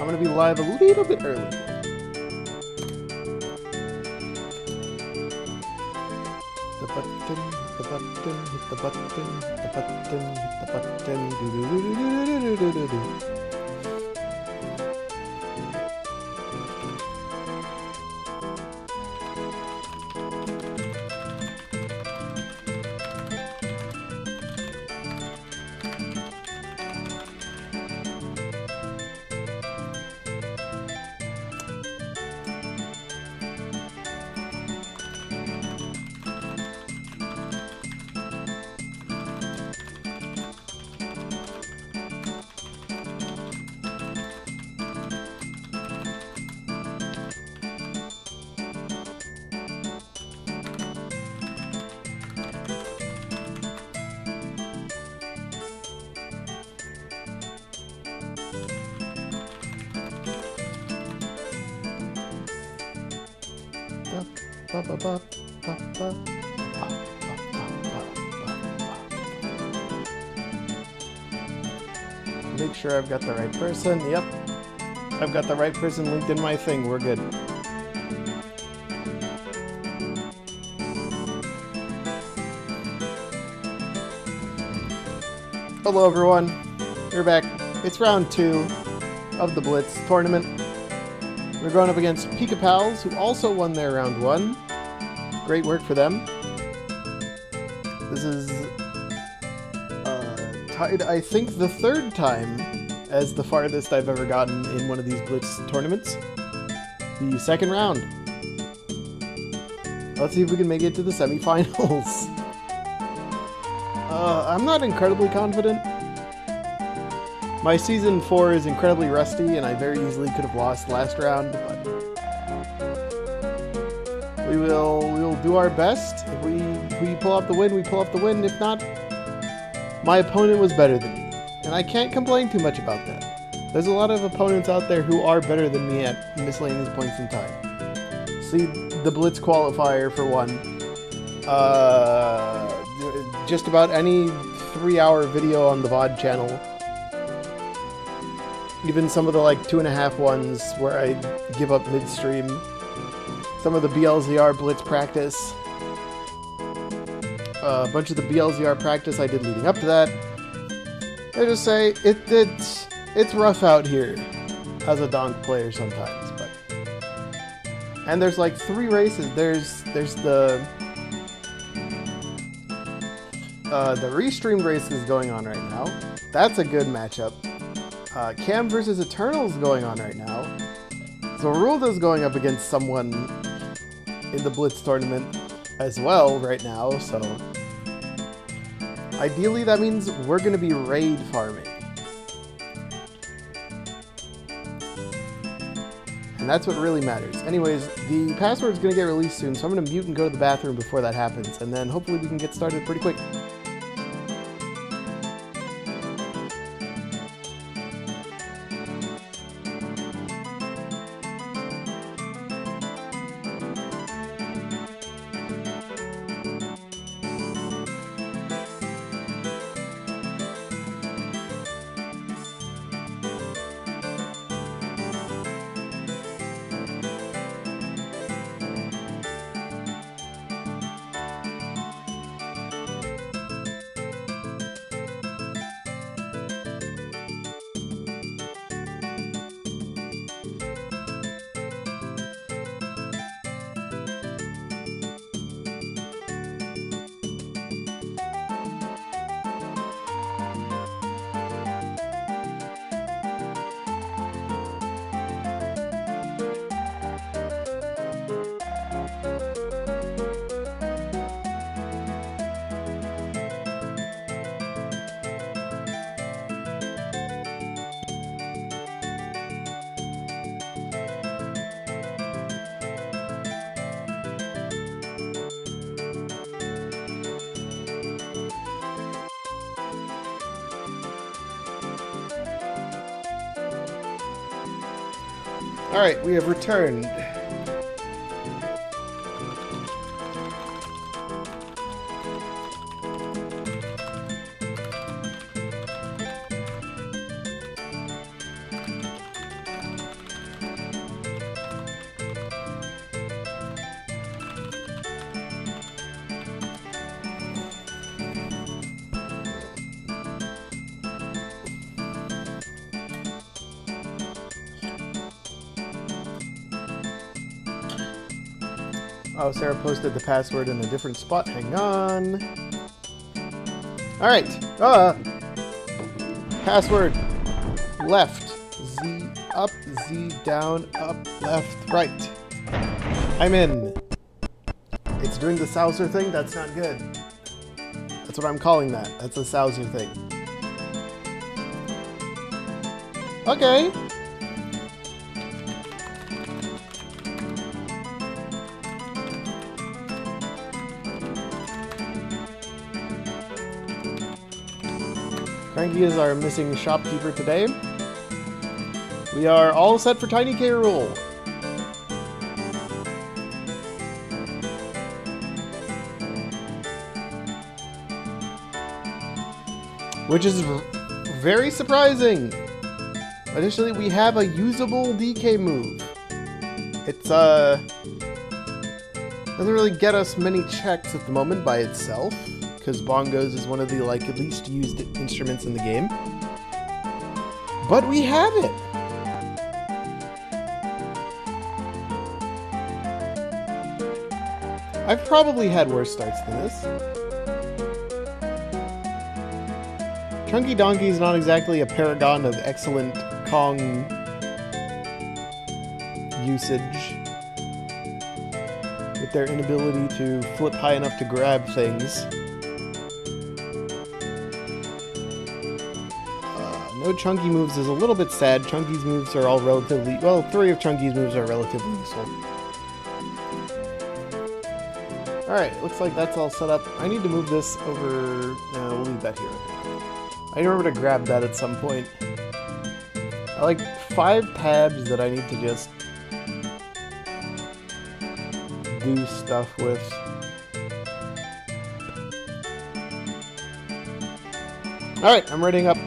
I'm going to be live a little bit early. The button, hit the button, hit the button, hit the button, hit the button, do-do-do-do-do-do-do-do-do. Make sure I've got the right person. Yep. I've got the right person linked in my thing. We're good. Hello everyone. We're back. It's round 2 of the Blitz tournament. We're going up against Pika Pals, who also won their round 1. Great work for them. This is tied, I think, the 3rd time as the farthest I've ever gotten in one of these Blitz tournaments. The 2nd round. Let's see if we can make it to the semifinals. I'm not incredibly confident. My Season 4 is incredibly rusty, and I very easily could have lost last round, but we will do our best. If we pull off the win, we pull off the win. If not, my opponent was better than me, and I can't complain too much about that. There's a lot of opponents out there who are better than me at miscellaneous points in time. See the Blitz qualifier for one. Just about any 3-hour video on the VOD channel. Even some of the like 2.5 ones where I give up midstream. Some of the BLZR Blitz practice. A bunch of the BLZR practice I did leading up to that. I just say it's rough out here as a donk player sometimes, but and there's like 3 races. There's the restreamed race is going on right now. That's a good matchup. Cam versus Eternal's going on right now. Zorulda's going up against someone in the Blitz tournament as well right now, so ideally that means we're going to be raid farming. And that's what really matters. Anyways, the password's going to get released soon, so I'm going to mute and go to the bathroom before that happens, and then hopefully we can get started pretty quick. Alright, we have returned. Oh, Sarah posted the password in a different spot. Hang on. Alright. Password. Left. Z up, Z down, up, left, right. I'm in. It's doing the Souser thing? That's not good. That's what I'm calling that. That's a Souser thing. Okay. Cranky is our missing shopkeeper today. We are all set for Tiny K Rool. Which is very surprising. Additionally, we have a usable DK move. It's doesn't really get us many checks at the moment by itself, because bongos is one of the least used instruments in the game. But we have it. I've probably had worse starts than this. Chunky Donkey is not exactly a paragon of excellent Kong usage, with their inability to flip high enough to grab things. No Chunky moves is a little bit sad. Chunky's moves are all relatively... Well, 3 of Chunky's moves are relatively useful. Alright, looks like that's all set up. I need to move this over... No, we'll leave that here. I remember to grab that at some point. I like 5 tabs that I need to just do stuff with. Alright, I'm readying up.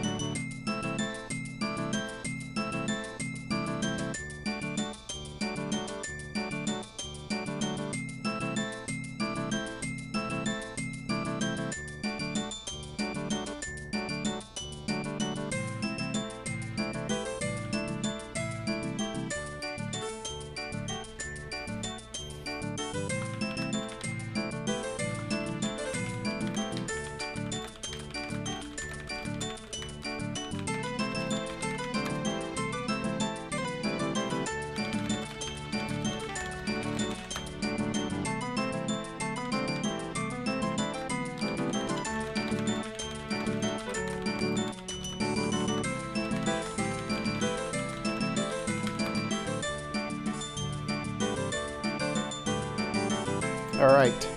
Alright.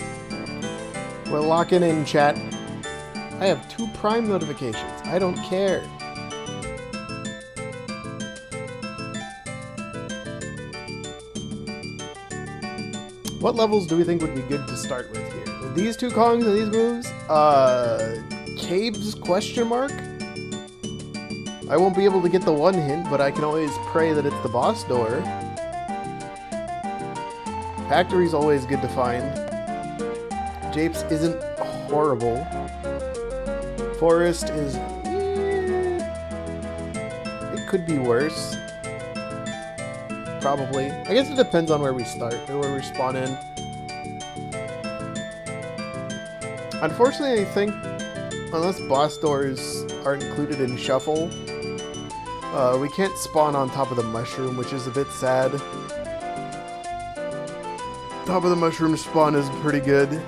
We're locking in, chat. I have 2 Prime notifications. I don't care. What levels do we think would be good to start with here? With these 2 Kongs and these moves? Caves, question mark? I won't be able to get the 1 hint, but I can always pray that it's the boss door. Factory's always good to find. Japes isn't horrible. Forest is... it could be worse. Probably. I guess it depends on where we start, or where we spawn in. Unfortunately, I think, unless boss doors are included in Shuffle, we can't spawn on top of the mushroom, which is a bit sad. Top of the mushroom spawn is pretty good.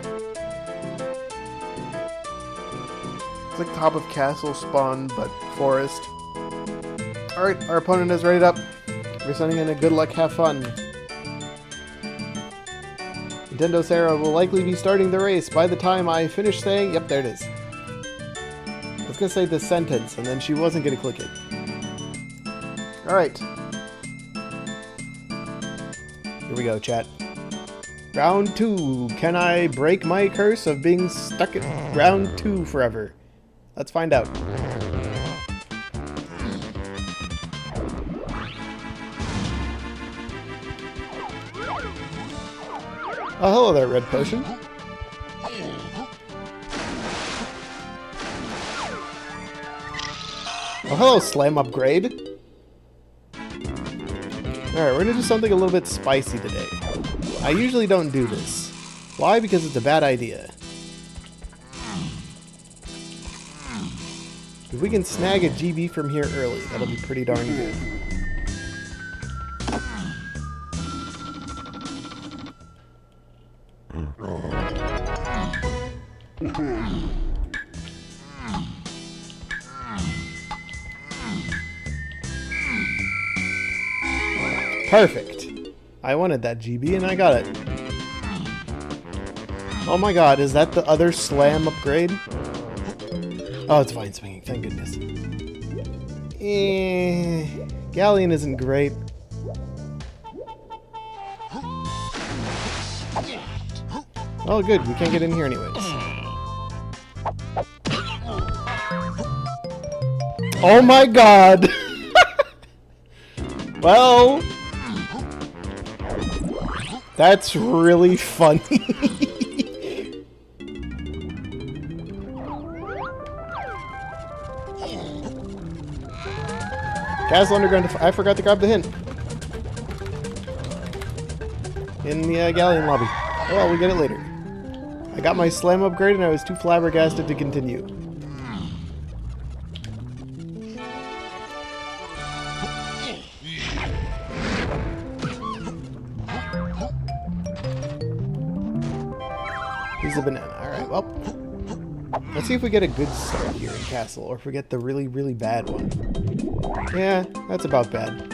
It's like top of castle spawn, but forest. Alright, our opponent is rated up. We're sending in a good luck, have fun. Nintendo Sarah will likely be starting the race by the time I finish saying... Yep, there it is. I was gonna say this sentence, and then she wasn't gonna click it. Alright. Here we go, chat. Round 2. Can I break my curse of being stuck at round 2 forever? Let's find out. Oh, hello there, Red Potion. Oh, hello, Slam Upgrade. Alright, we're gonna do something a little bit spicy today. I usually don't do this. Why? Because it's a bad idea. If we can snag a GB from here early, that'll be pretty darn good. Perfect. I wanted that GB and I got it. Oh my god, is that the other slam upgrade? Oh, it's vine swinging, thank goodness. Galleon isn't great. Oh good, we can't get in here anyways. Oh my god! Well... That's really funny. Castle Underground, I forgot to grab the hint. In the Galleon lobby. Oh well, we get it later. I got my slam upgrade and I was too flabbergasted to continue. He's a banana. Alright, well. Let's see if we get a good start here in Castle, or if we get the really, really bad one. Yeah, that's about bad.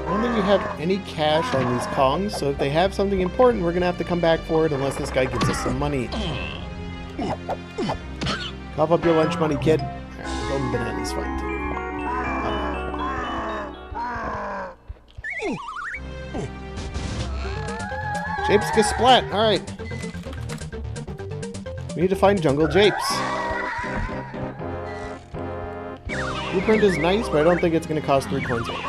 I don't think we have any cash on these Kongs, so if they have something important, we're gonna have to come back for it unless this guy gives us some money. Cough up your lunch money, kid. Alright, golden banana's fine too. Japes splat. Alright. We need to find Jungle Japes. Blueprint is nice, but I don't think it's gonna cost 3 coins or less.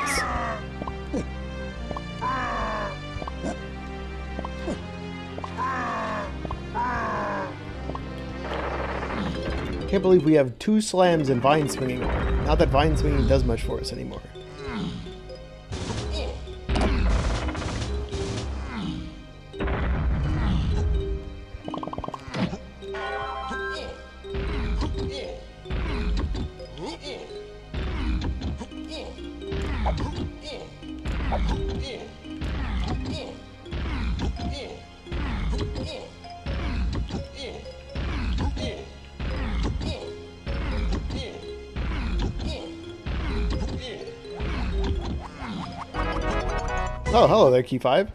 Can't believe we have 2 slams and vine swinging. Not that vine swinging does much for us anymore. Oh, hello there, Key 5.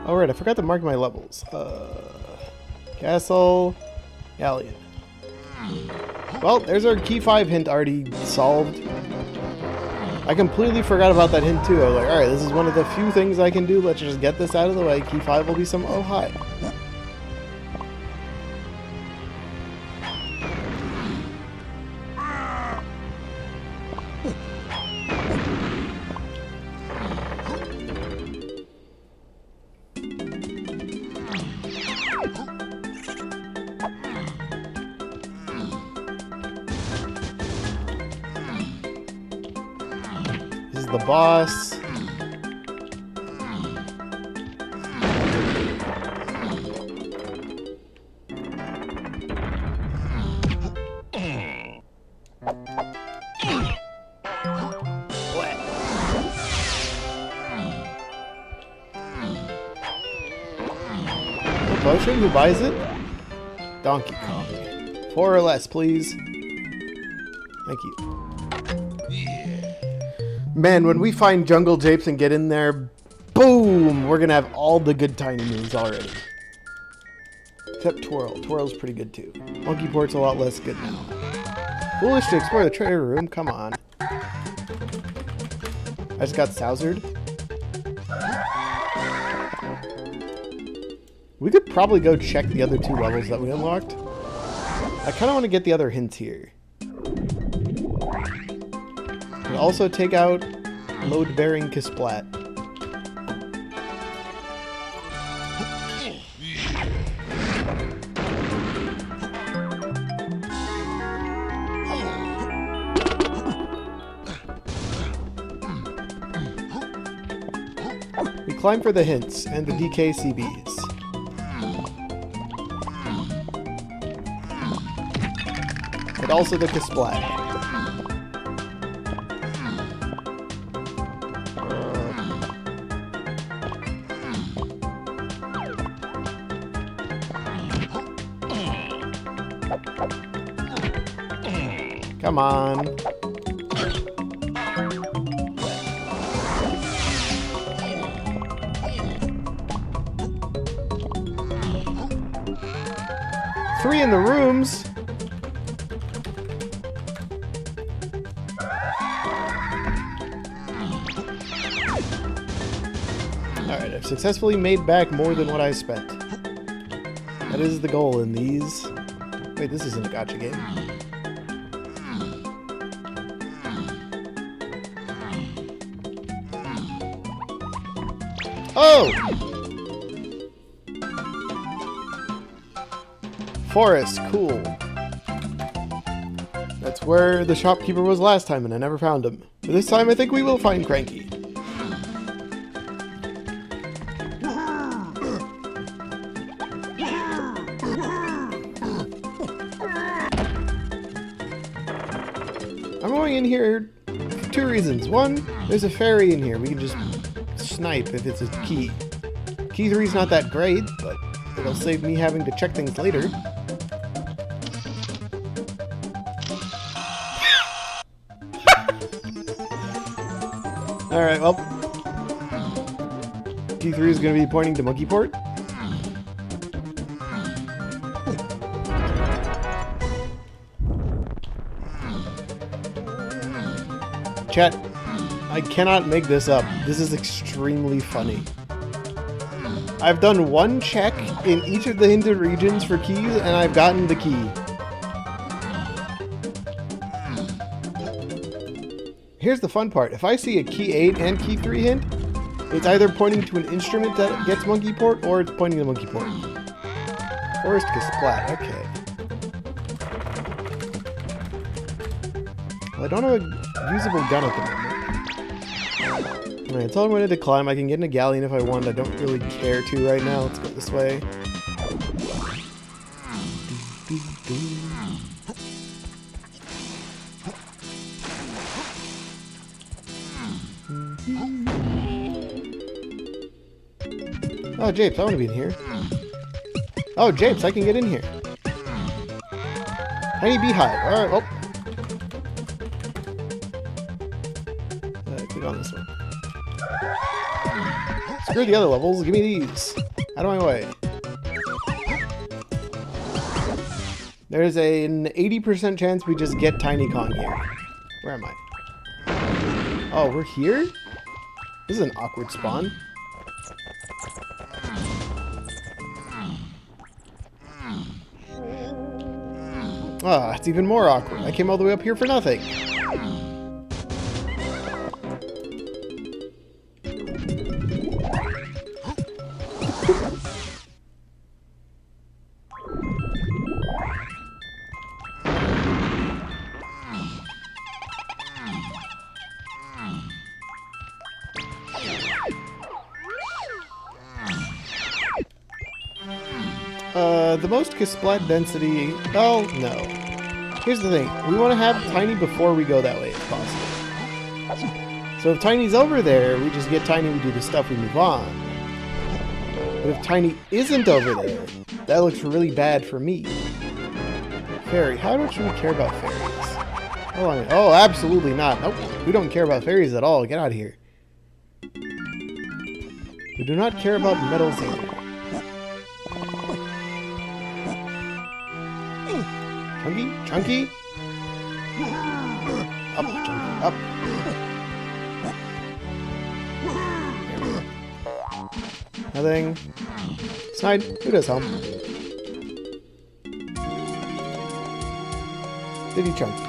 Alright, I forgot to mark my levels. Castle, Galleon. Well, there's our Key 5 hint already solved. I completely forgot about that hint too. I was like, alright, this is one of the few things I can do. Let's just get this out of the way. Key 5 will be some... Oh, hi. The boss. No potion? Who buys it? Donkey Kong. 4 or less, please. Thank you. Man, when we find Jungle Japes and get in there, boom! We're gonna have all the good tiny moves already. Except Twirl. Twirl's pretty good too. Monkey Port's a lot less good now. Foolish to explore the treasure room, come on. I just got Sousered. We could probably go check the other 2 levels that we unlocked. I kind of want to get the other hints here. And also take out load-bearing Kisplat. We climb for the hints and the DKCBs. And also the Kisplat. Come on. Three in the rooms. Alright, I've successfully made back more than what I spent. That is the goal in these. Wait, this isn't a gacha game. Oh! Forest, cool. That's where the shopkeeper was last time and I never found him. But this time I think we will find Cranky. I'm going in here for two reasons. One, there's a fairy in here. We can just snipe if it's a key. Key 3 is not that great, but it'll save me having to check things later. Alright, well. Key 3 is going to be pointing to Monkey Port. Chat, I cannot make this up. This is extremely funny. I've done one check in each of the hinted regions for keys, and I've gotten the key. Here's the fun part. If I see a key 8 and key 3 hint, it's either pointing to an instrument that gets Monkey Port, or it's pointing to Monkey Port. Forest Kisplat, okay. Well, I don't have a usable gun at the moment. Alright, tell him when to climb. I can get in a galleon if I want. I don't really care to right now. Let's go this way. Oh, Japes, I want to be in here. Oh, Japes, I can get in here. Tiny beehive. Alright, well. Click on this one. Screw the other levels. Give me these. Out of my way. There's an 80% chance we just get Tiny Kong here. Where am I? Oh, we're here? This is an awkward spawn. Ah, it's even more awkward. I came all the way up here for nothing. The most Kisplat density... Oh, no. Here's the thing. We want to have Tiny before we go that way, if possible. So if Tiny's over there, we just get Tiny, we do the stuff, we move on. But if Tiny isn't over there, that looks really bad for me. Fairy. How much do we care about fairies? Hold on. Oh, absolutely not. Nope. We don't care about fairies at all. Get out of here. We do not care about medals either. Chunky? Chunky? Up, Chunky, up. Nothing. Snide, who does help? Diddy Chunky.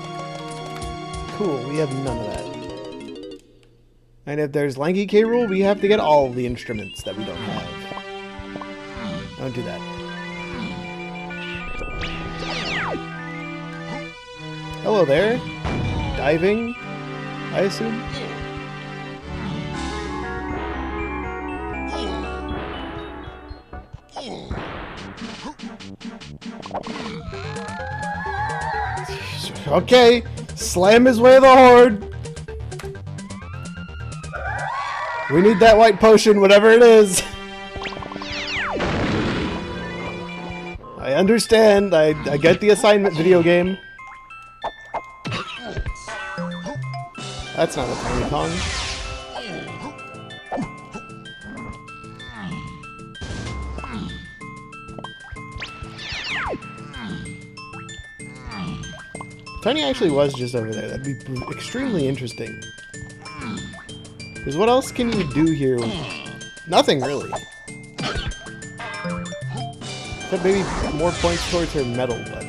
Cool, we have none of that. And if there's Lanky K. Rool, we have to get all the instruments that we don't have. Don't do that. Hello there. Diving, I assume? Okay, slam his way of the horde. We need that white potion, whatever it is. I understand. I get the assignment, video game. That's not a Tiny Kong. Tiny actually was just over there. That'd be extremely interesting. Because what else can you do here? Nothing, really. Except maybe more points towards her metal, but...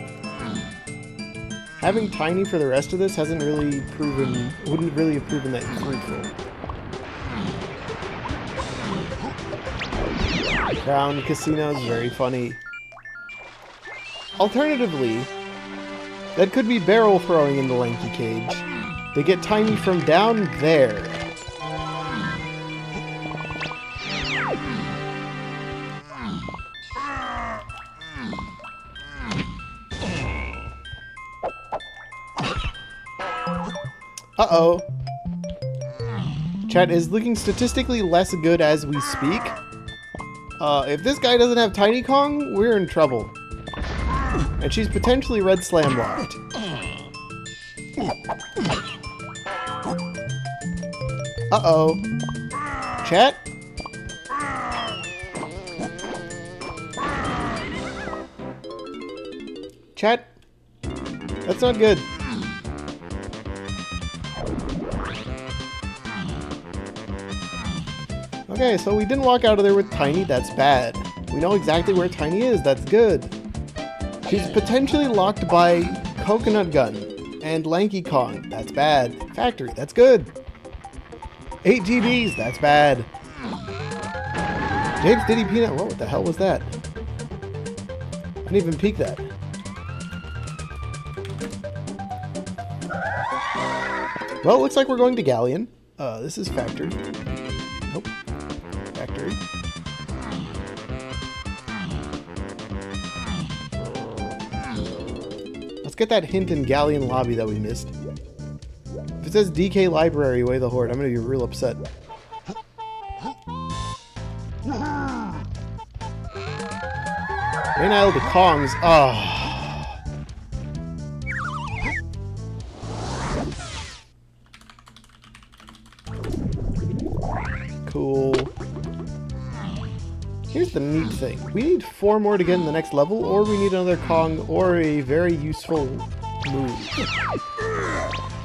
having Tiny for the rest of this hasn't really proven... wouldn't really have proven that fruitful. Crown Casino is very funny. Alternatively, that could be barrel throwing in the Lanky Cage. They get Tiny from down there. Uh-oh. Chat is looking statistically less good as we speak. If this guy doesn't have Tiny Kong, we're in trouble. And she's potentially red slam locked. Uh-oh. Chat? Chat? That's not good. Okay, so we didn't walk out of there with Tiny. That's bad. We know exactly where Tiny is. That's good. She's potentially locked by Coconut Gun and Lanky Kong. That's bad. Factory. That's good. 8 GBs. That's bad. James Diddy Peanut. Whoa, what the hell was that? I didn't even peek that. Well, it looks like we're going to Galleon. This is Factory. Nope. Factory. Let's get that hint in Galleon Lobby that we missed. If it says DK Library, Way the Horde, I'm gonna be real upset. Main Isle to Kongs. Ah. Cool. Here's the neat thing. We need 4 more to get in the next level, or we need another Kong, or a very useful move.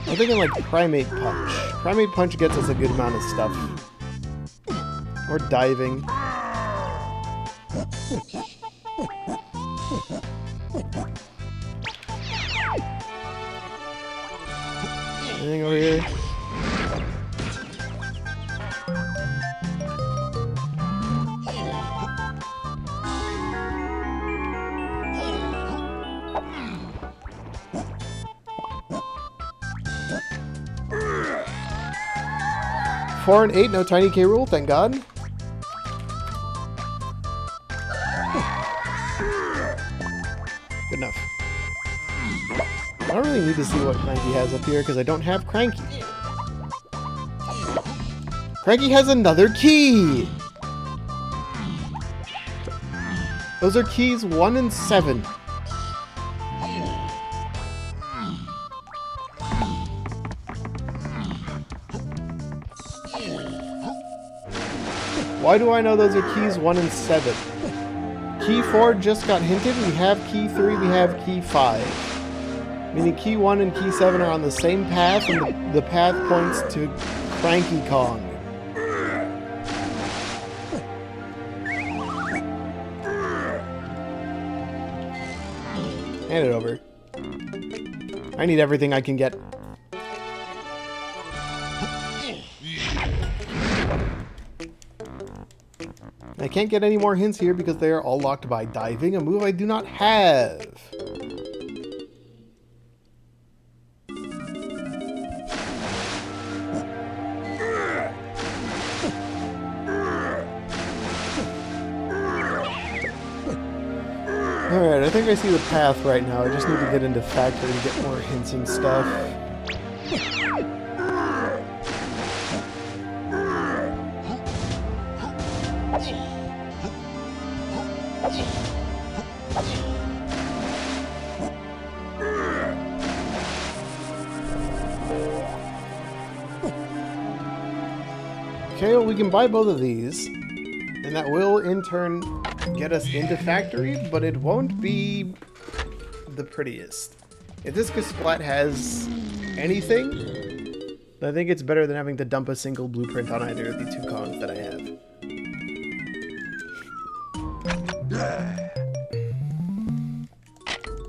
I'm thinking like Primate Punch. Primate Punch gets us a good amount of stuff. Or diving. Anything over here? Four and 8, no Tiny K. Rool, thank God. Good enough. I don't really need to see what Cranky has up here because I don't have Cranky. Cranky has another key! Those are keys 1 and 7. Why do I know those are keys 1 and 7? Key 4 just got hinted. We have key 3, we have key 5. Meaning key 1 and key 7 are on the same path, and the path points to Cranky Kong. Hand it over. I need everything I can get. I can't get any more hints here because they are all locked by diving, a move I do not have. Alright, I think I see the path right now. I just need to get into Factory to get more hints and stuff. Okay, well we can buy both of these, and that will in turn get us into Factory, but it won't be the prettiest. If this Splat has anything, then I think it's better than having to dump a single blueprint on either of the two cons that I have. Is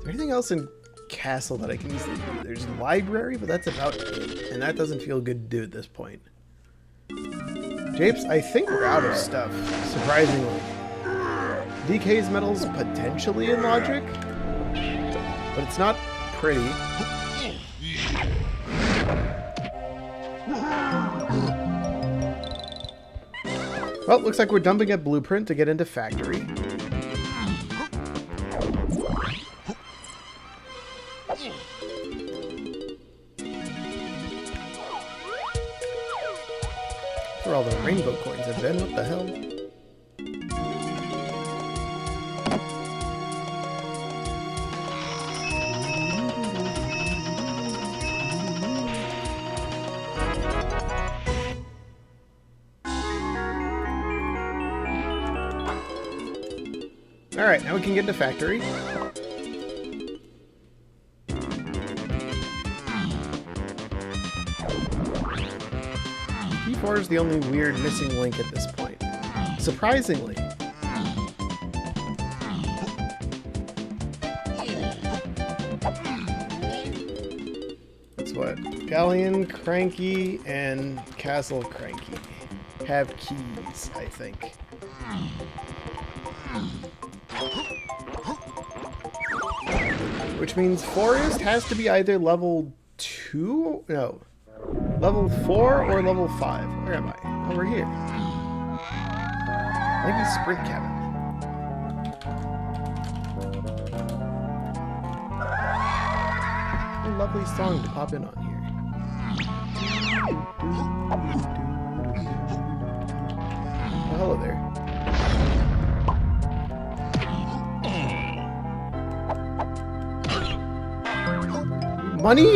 there anything else in Castle that I can easily do? There's Library, but that's about it, and that doesn't feel good to do at this point. Japes, I think we're out of stuff, surprisingly. DK's medals potentially in Logic, but it's not pretty. Well, looks like we're dumping a blueprint to get into Factory. Where all the rainbow coins have been, what the hell? Alright, now we can get into Factory. P4 is the only weird missing link at this point. Surprisingly. That's what? Galleon, Cranky, and Castle Cranky have keys, I think. Which means Forest has to be either level 2? No. Level 4 or level 5. Where am I? Over here. I think it's Sprint Cabin. What a lovely song to pop in on here. Oh, hello there. Money!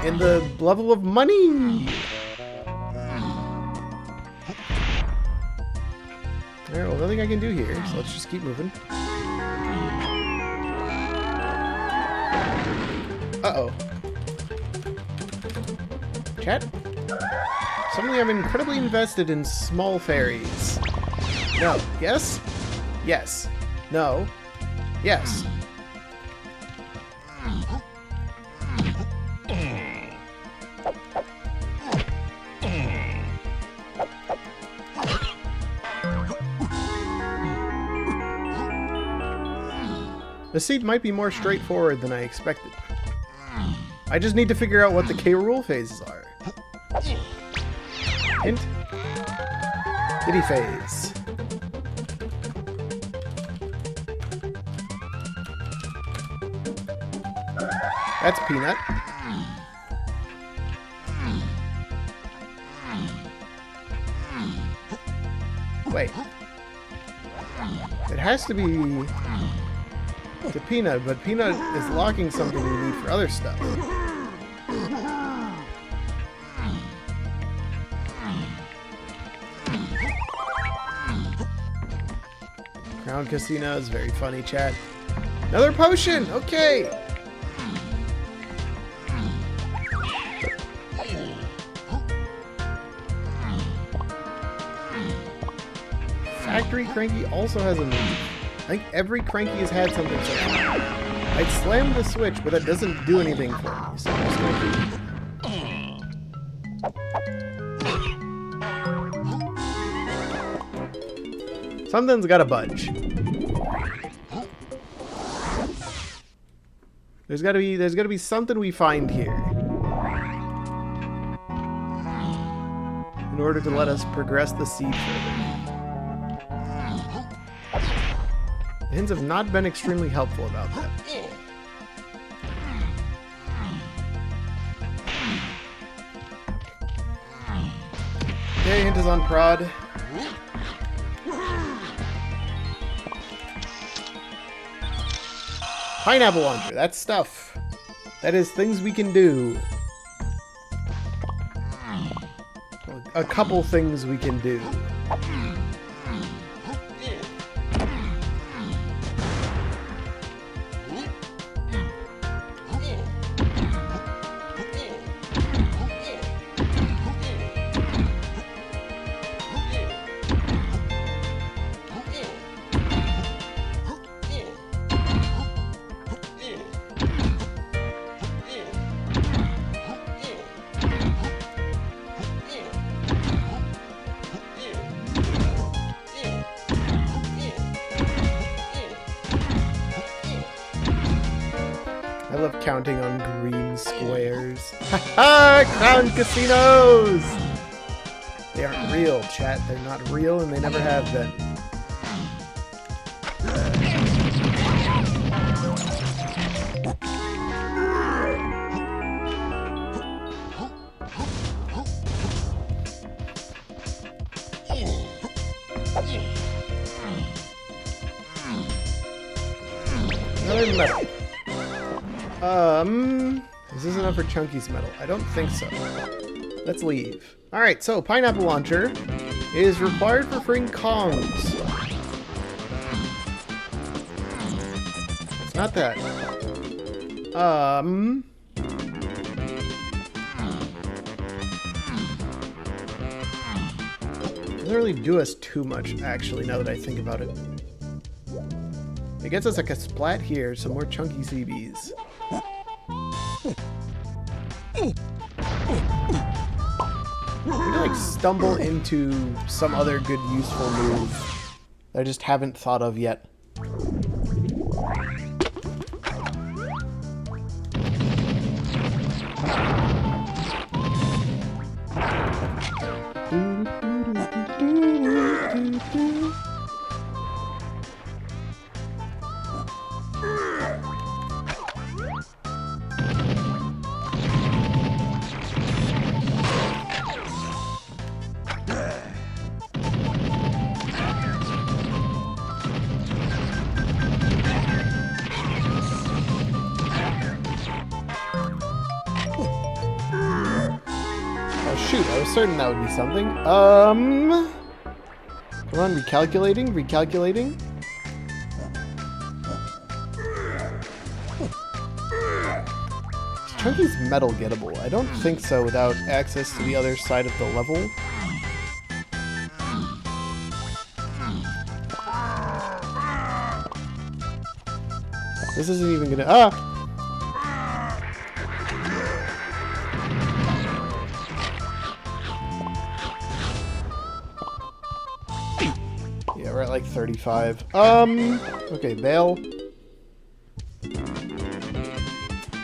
In the level of money! Alright, well, nothing I can do here, so let's just keep moving. Uh-oh. Chat? Suddenly I'm incredibly invested in small fairies. No. Yes? Yes. No. Yes. The seed might be more straightforward than I expected. I just need to figure out what the K rule phases are. Hint. Diddy phase. That's Peanut. Wait. It has to be to Peanut, but Peanut is locking something we need for other stuff. Crown Casino is very funny, chat. Another potion! Okay! Factory Cranky also has a move. I think every Cranky has had something so far. I'd slam the switch, but that doesn't do anything for me, so I'm just gonna keep... Something's gotta budge. There's gotta be something we find here in order to let us progress the seed further. The hints have not been extremely helpful about that. Okay, hint is on prod. Pineapple launcher, that's stuff. That is things we can do. A couple things we can do. I love counting on green squares. Ha Crown casinos! They aren't real, chat. They're not real and they never have been. Another metal. Is this enough for Chunky's medal? I don't think so. Let's leave. Alright, so pineapple launcher is required for freeing Kongs. It's not that. Doesn't really do us too much, actually, now that I think about it. It gets us like a splat here, some more chunky CBs. We can like stumble into some other good useful move that I just haven't thought of yet. Shoot, I was certain that would be something. Come on, recalculating. Is Chunky's metal gettable? I don't think so without access to the other side of the level. This isn't even gonna... Yeah, we're at like 35. Okay, bail.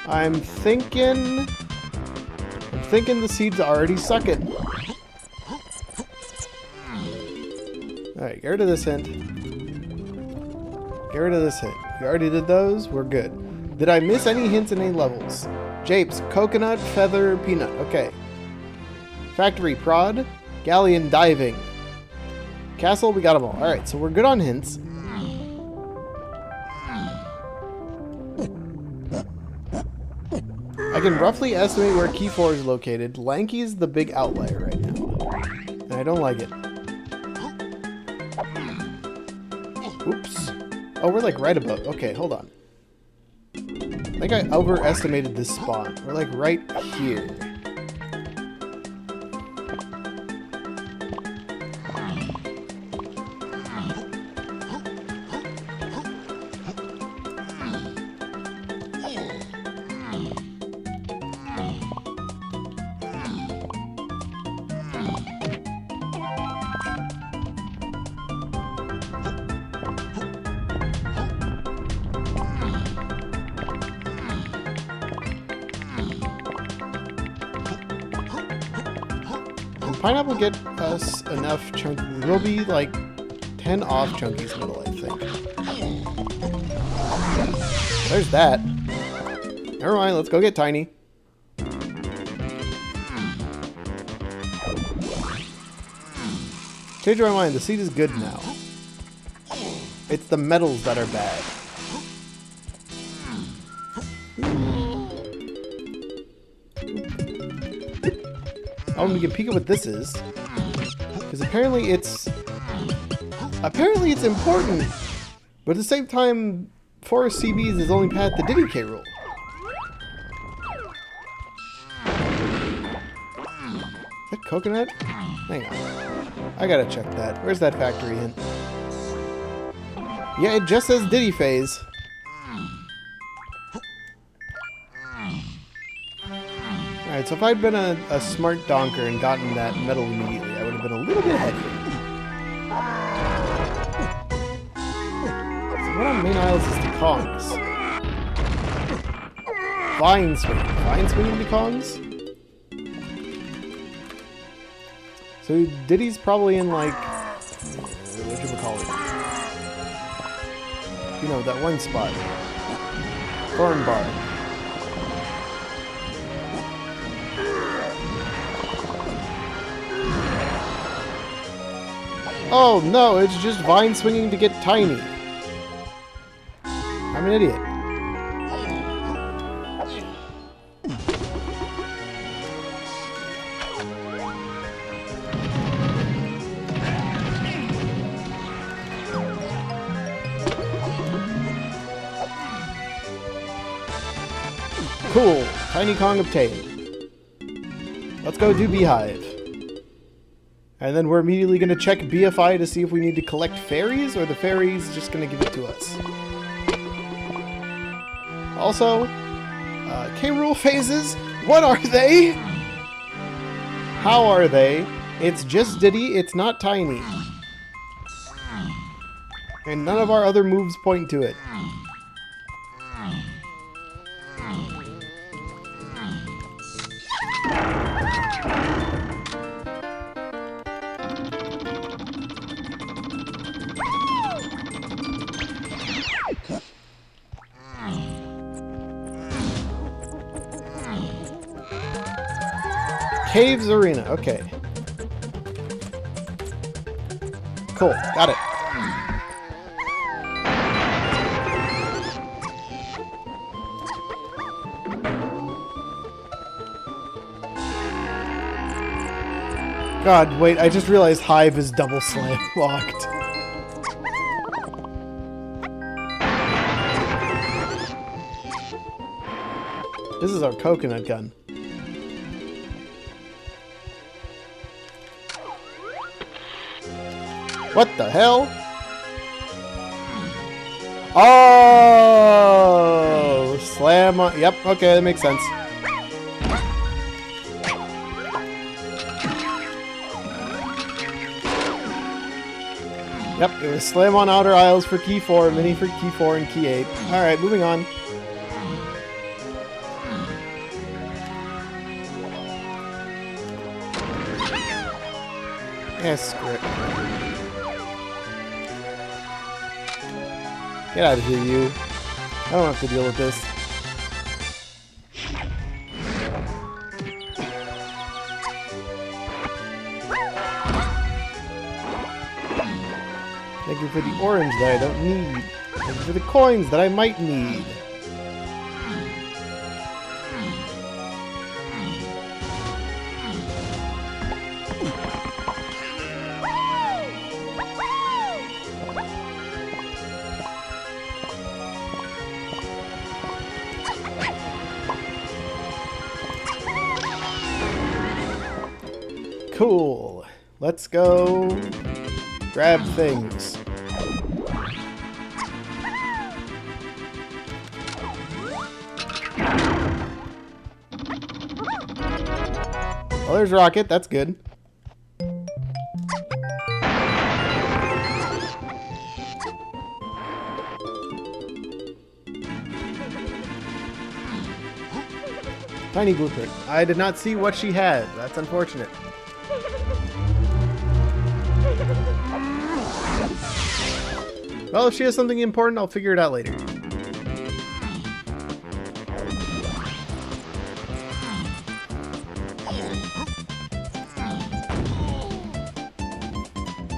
I'm thinking the seed's already sucking. Alright, get rid of this hint. Get rid of this hint. You already did those? We're good. Did I miss any hints in any levels? Japes, coconut, feather, peanut. Okay. Factory, prod. Galleon, diving. Castle, we got them all. Alright, so we're good on hints. I can roughly estimate where key 4 is located. Lanky's the big outlier right now. And I don't like it. Oops. Oh, we're like right above. Okay, hold on. I think I overestimated this spawn. We're like right here. Pineapple get us enough chunky? We'll be like 10 off Chunky's middle, I think. There's that. Never mind, let's go get Tiny. Change my mind, the seed is good now. It's the metals that are bad. Oh, and we can peek at what this is. Because apparently it's important. But at the same time, Forest CBs is only past the Diddy K rule. Is that coconut? Hang on. I gotta check that. Where's that factory hint? Yeah, it just says Diddy phase. Alright, so if I'd been a smart donker and gotten that metal immediately, I would have been a little bit ahead here. So what on main aisles is the Kongs? Vine swing. Vine swinging the Kongs? So Diddy's probably in like... whatchamacallit? You know, that one spot. Thorn bar. Oh no, it's just vine swinging to get Tiny. I'm an idiot. Cool. Tiny Kong obtained. Let's go do Beehive. And then we're immediately going to check BFI to see if we need to collect fairies, or the fairies just going to give it to us. Also, K-Rule phases, what are they? How are they? It's just Diddy, it's not Tiny. And none of our other moves point to it. Caves Arena, okay. Cool, got it. God, wait, I just realized Hive is double slam locked. This is our coconut gun. What the hell? Oh! Slam on... Yep, okay, that makes sense. Yep, it was slam on outer aisles for key 4, mini for key 4, and key 8. Alright, moving on. Yes, script. Get out of here, you. I don't have to deal with this. Thank you for the orange that I don't need. Thank you for the coins that I might need. Cool. Let's go grab things. Oh, there's Rocket. That's good. Tiny blueprint. I did not see what she had. That's unfortunate. Well, if she has something important, I'll figure it out later.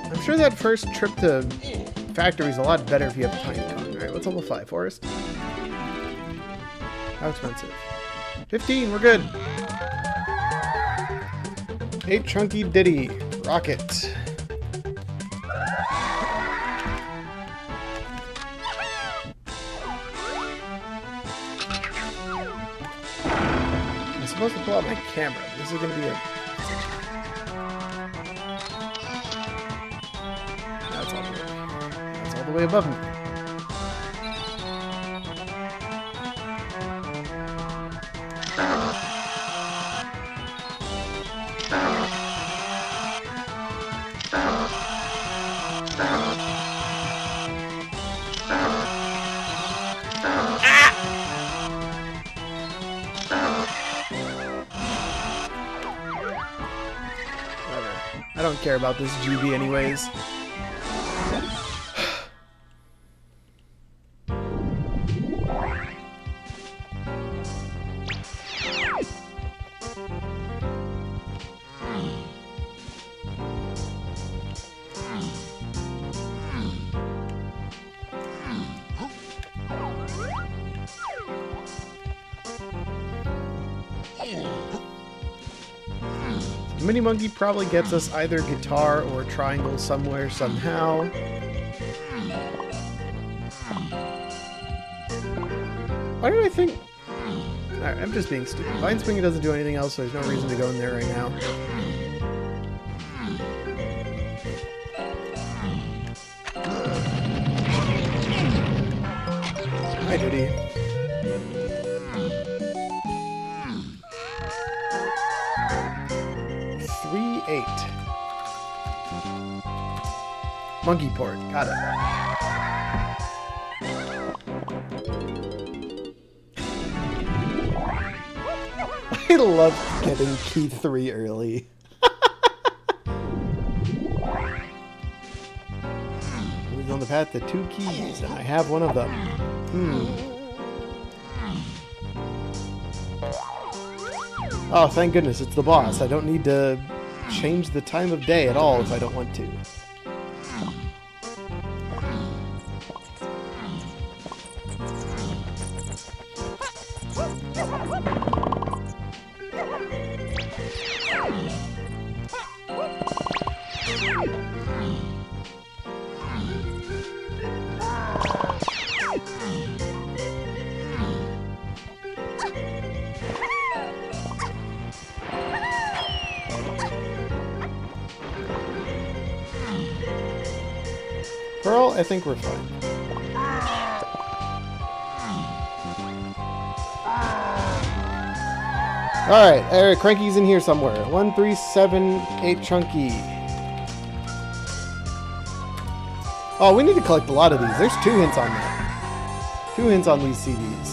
I'm sure that first trip to factory is a lot better if you have a tiny con. Alright, what's level 5? Forest? How expensive? 15, we're good. 8 Chunky Diddy. Rocket. I'm supposed to pull out my camera. This is going to be a... That's all the way above me. I don't care about this GB anyways. Mini Monkey probably gets us either guitar or triangle somewhere, somehow. Why do I think... Alright, I'm just being stupid. Vine Swing doesn't do anything else, so there's no reason to go in there right now. Hi, Duty. Monkey port, got it. I love getting key 3 early. Moving on the path to 2 keys, and I have one of them. Oh, thank goodness, it's the boss. I don't need to change the time of day at all if I don't want to. Pearl, I think we're fine. Alright, Eric, Cranky's in here somewhere. 1, 3, 7, 8 Chunky. Oh, we need to collect a lot of these. There's 2 hints on that. 2 hints on these CDs.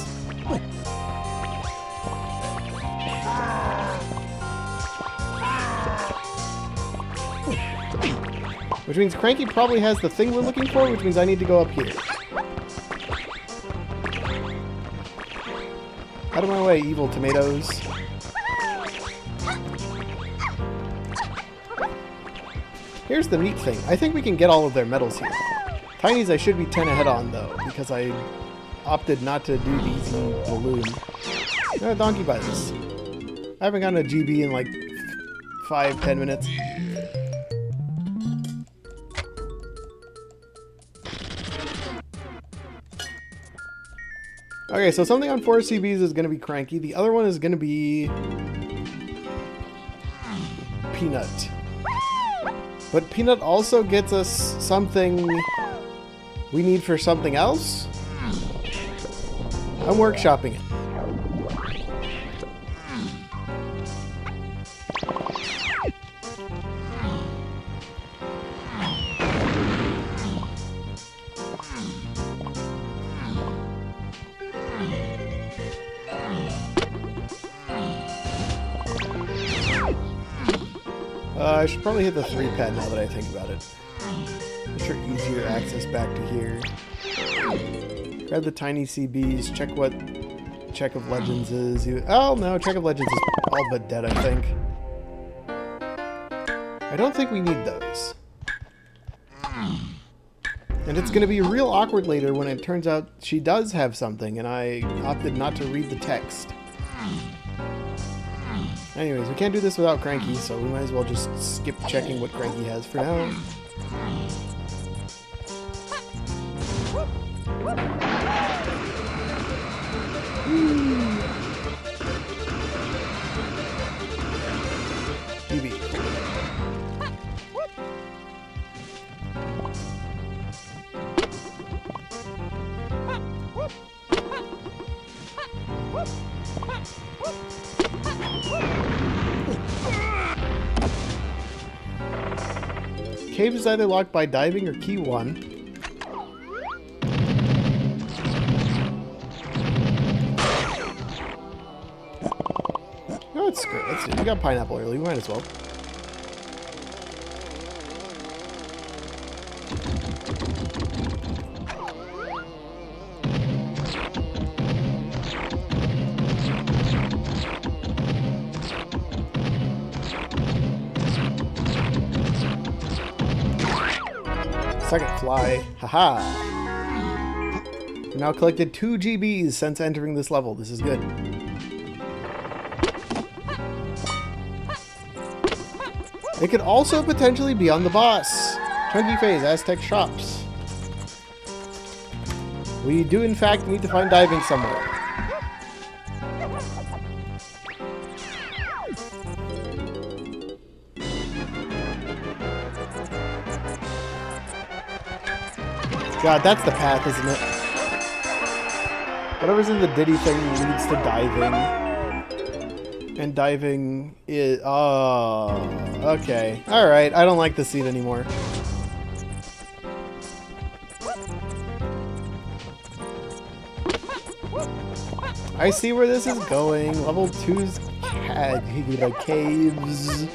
Which means Cranky probably has the thing we're looking for, which means I need to go up here. Out of my way, evil tomatoes. Here's the neat thing. I think we can get all of their medals here. Tinies I should be 10 ahead on, though, because I opted not to do the easy balloon. Donkey buy this. I haven't gotten a GB in like 5-10 minutes. Okay, so something on 4 CBs is going to be Cranky. The other one is going to be Peanut. But Peanut also gets us something we need for something else? I'm workshopping it. I should probably hit the 3 pad now that I think about it. for easier access back to here. Grab the tiny CBs, check what Check of Legends is. Oh no, Check of Legends is all but dead, I think. I don't think we need those. And it's going to be real awkward later when it turns out she does have something and I opted not to read the text. Anyways, we can't do this without Cranky, so we might as well just skip checking what Cranky has for now. GB. Cave is either locked by diving or key 1. No, it's great. Let's see. We got pineapple early. We might as well. Second fly. Haha. Now collected 2 GBs since entering this level. This is good. It could also potentially be on the boss. Chunky Phase, Aztec Shops. We do in fact need to find diving somewhere. God, that's the path, isn't it? Whatever's in the Diddy thing leads to diving. And diving is... Oh, okay. Alright, I don't like the seat anymore. I see where this is going. Level 2's caves.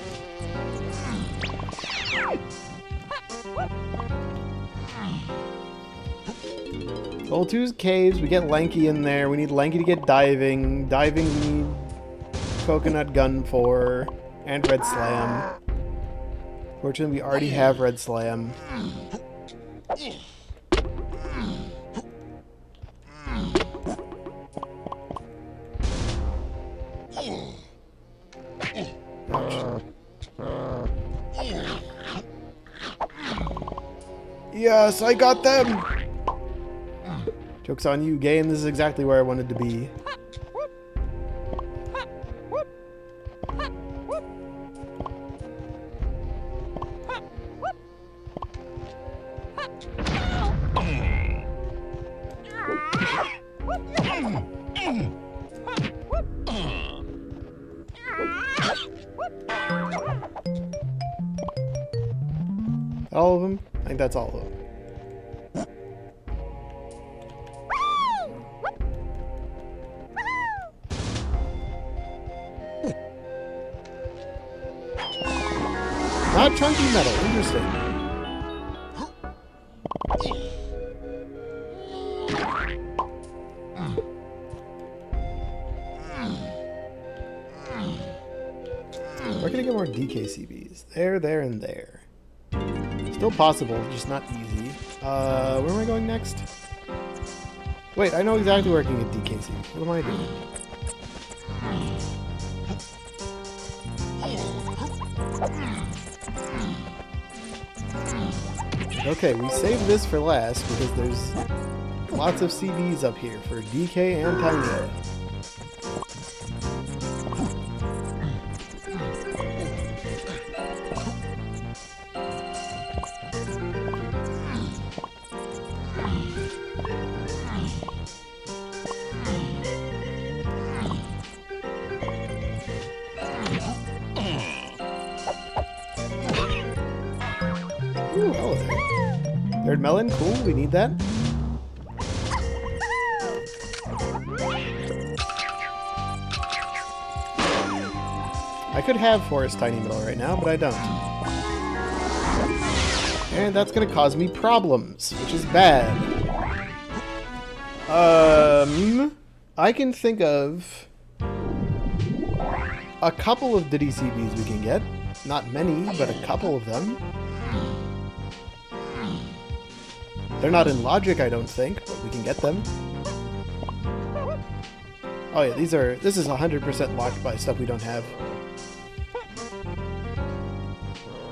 Level 2's caves, we get Lanky in there. We need Lanky to get diving. Diving we need Coconut Gun for. And Red Slam. Fortunately, we already have Red Slam. Ouch. Yes, I got them! Joke's on you, game. This is exactly where I wanted to be. All of them? I think that's all of them. Not chunky metal. Interesting. Where can I get more DKCBs? There, and there. Still possible, just not easy. Where am I going next? Wait, I know exactly where I can get DKCBs. What am I doing? Okay, we saved this for last because there's lots of CBs up here for DK and Tiny. Ooh, hello there. Third melon, cool, we need that. I could have Forest Tiny Middle right now, but I don't. And that's gonna cause me problems, which is bad. I can think of a couple of DDCBs we can get. Not many, but a couple of them. They're not in logic, I don't think, but we can get them. Oh yeah, this is 100% locked by stuff we don't have.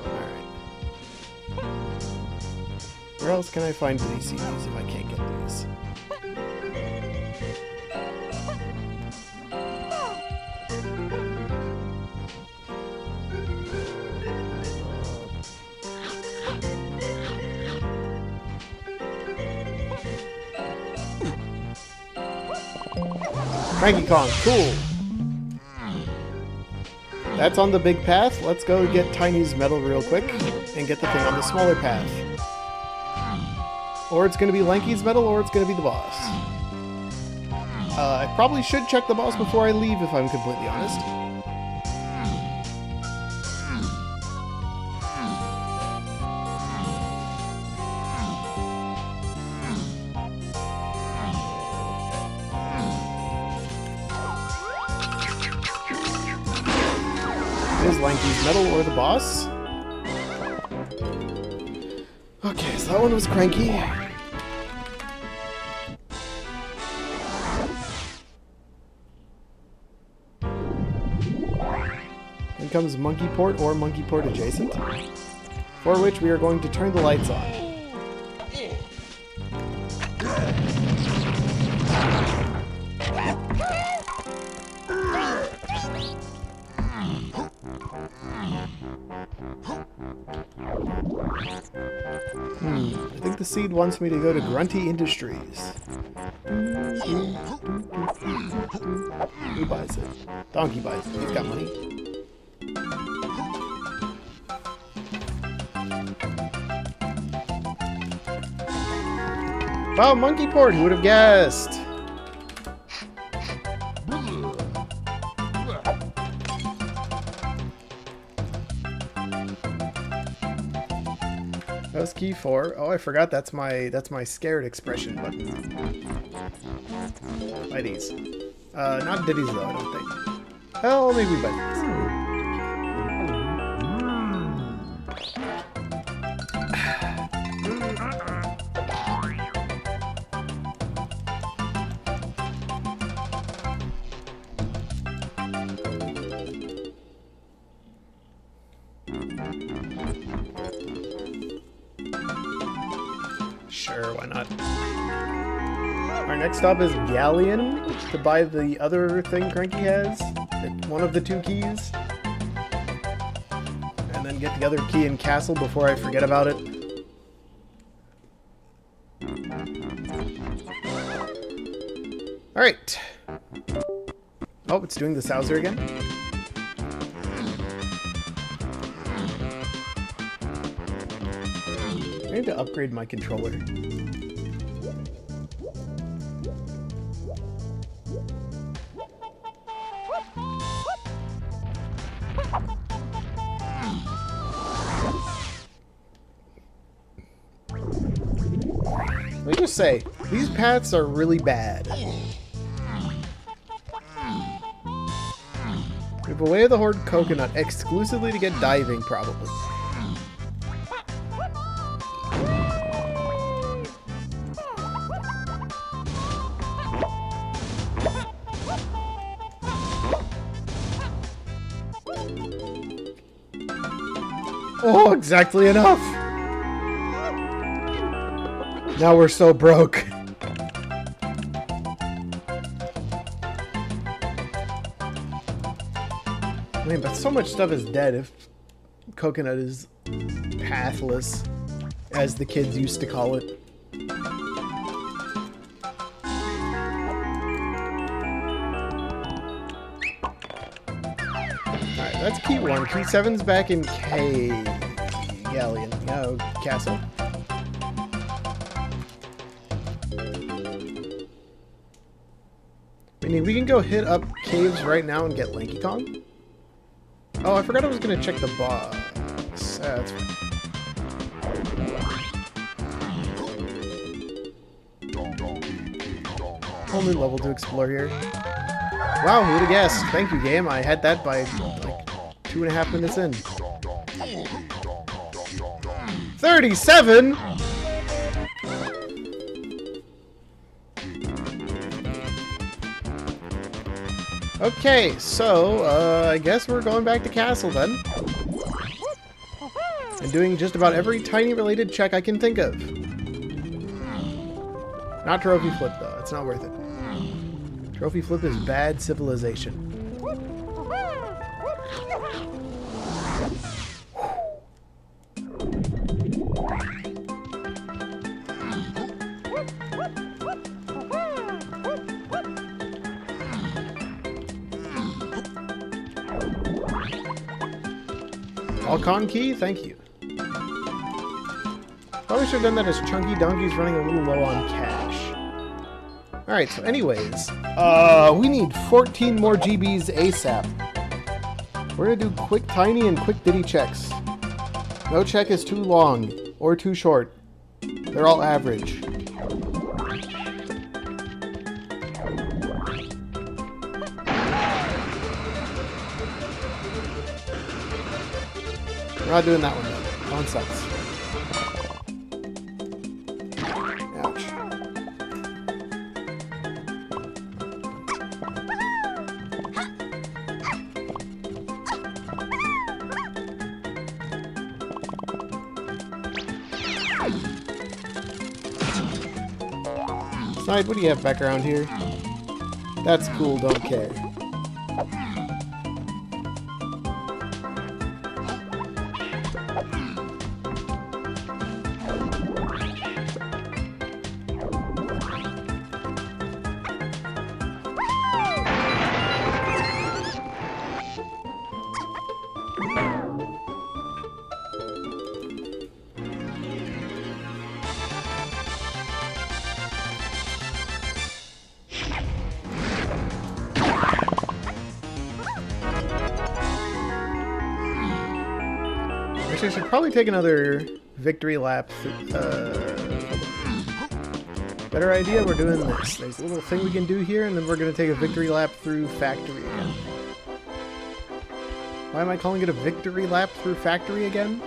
Alright. Where else can I find DDCBs if I can't get these? Cranky Kong, cool. That's on the big path. Let's go get Tiny's medal real quick and get the thing on the smaller path. Or it's going to be Lanky's medal, or it's going to be the boss. I probably should check the boss before I leave, if I'm completely honest. Is Lanky's medal or the boss? Okay, so that one was Cranky. Then comes Monkey Port or Monkey Port adjacent, for which we are going to turn the lights on. I think the seed wants me to go to Grunty Industries. Who buys it? Donkey buys it. He's got money. Wow, Monkey Port! Who would have guessed? Press key 4. Oh, I forgot that's my scared expression button. Buy these. Not Diddy's though, I don't think. Hell, maybe buy these. Sure, why not? Our next stop is Galleon to buy the other thing Cranky has. One of the 2 keys. And then get the other key in Castle before I forget about it. Alright. Oh, it's doing the Souser again. I need to upgrade my controller. Let me just say, these paths are really bad. We have a Way of the Horde coconut exclusively to get diving, probably. Oh, exactly enough! Now we're so broke. I mean, but so much stuff is dead if coconut is pathless, as the kids used to call it. Alright, that's key 1. Key 7's back in Galleon. No, Castle. Meaning we can go hit up caves right now and get Lanky Kong. Oh, I forgot I was gonna check the boss. That's fine. new level to explore here. Wow, who would have guessed? Thank you, game. I had that by like 2.5 minutes in. 37? Okay, so, I guess we're going back to Castle then. And doing just about every tiny related check I can think of. Not Trophy Flip, though. It's not worth it. Trophy Flip is bad civilization. Falcon key? Thank you. Probably should have done that as Chunky Donkey's running a little low on cash. Alright, so anyways, we need 14 more GBs ASAP. We're gonna do quick tiny and quick ditty checks. No check is too long or too short. They're all average. We're not doing that one though. That one sucks. Ouch. Snipe, what do you have back around here? That's cool, don't care. Actually, I should probably take another victory lap. Better idea, we're doing this. There's a little thing we can do here, and then we're going to take a victory lap through factory again. Why am I calling it a victory lap through factory again?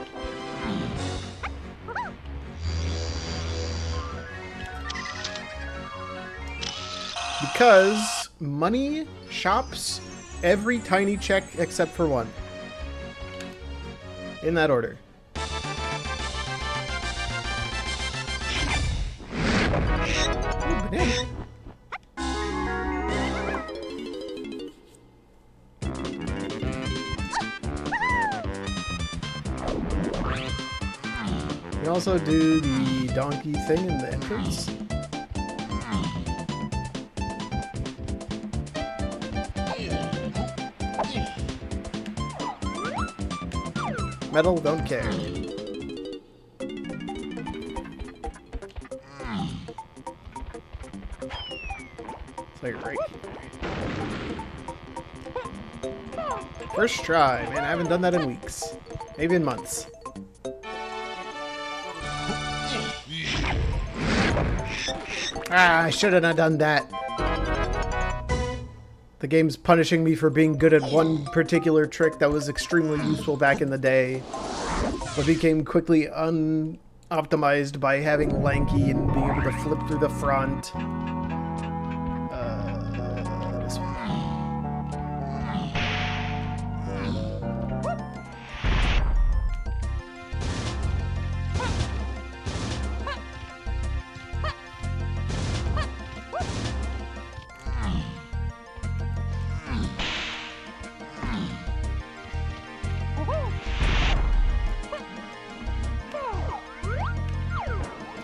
Because money shops every tiny check except for one. In that order. Ooh, banana. We also do the donkey thing in the entrance. Metal, don't care. It's like right here. First try. Man, I haven't done that in weeks. Maybe in months. Ah, I shouldn't have done that. The game's punishing me for being good at one particular trick that was extremely useful back in the day, but became quickly unoptimized by having lanky and being able to flip through the front. This one.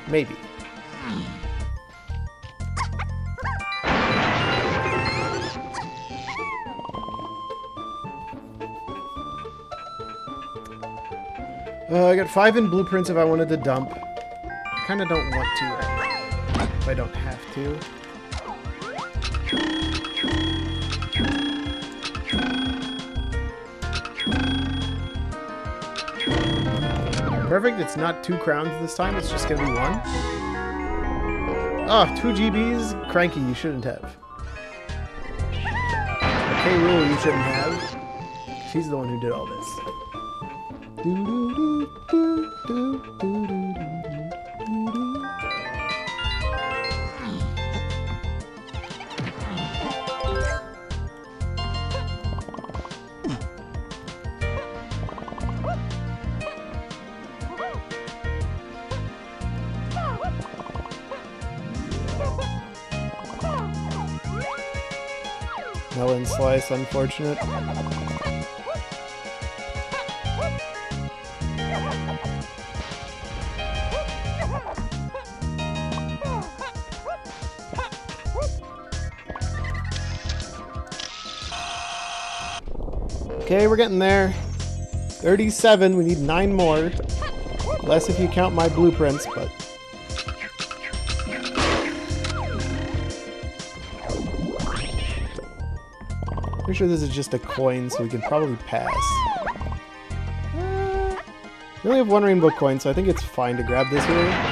Maybe. I got 5 in blueprints if I wanted to dump. I kind of don't want to right now, if I don't have to. Perfect, it's not 2 crowns this time, it's just gonna be 1. Oh, 2 GBs? Cranky, you shouldn't have. Okay, Rule, you shouldn't have. She's the one who did all this. Melon slice, unfortunate. Okay, we're getting there. 37, we need 9 more. Less if you count my blueprints, but... Pretty sure this is just a coin, so we can probably pass. We only have 1 rainbow coin, so I think it's fine to grab this here.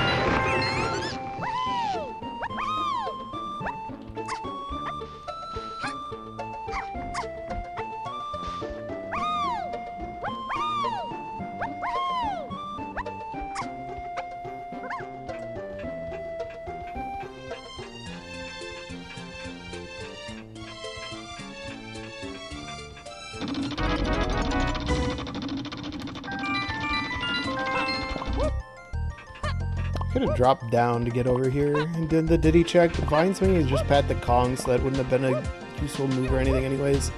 Could have dropped down to get over here and did the Diddy check. The vine swing is just pat the Kong, so that wouldn't have been a useful move or anything anyways.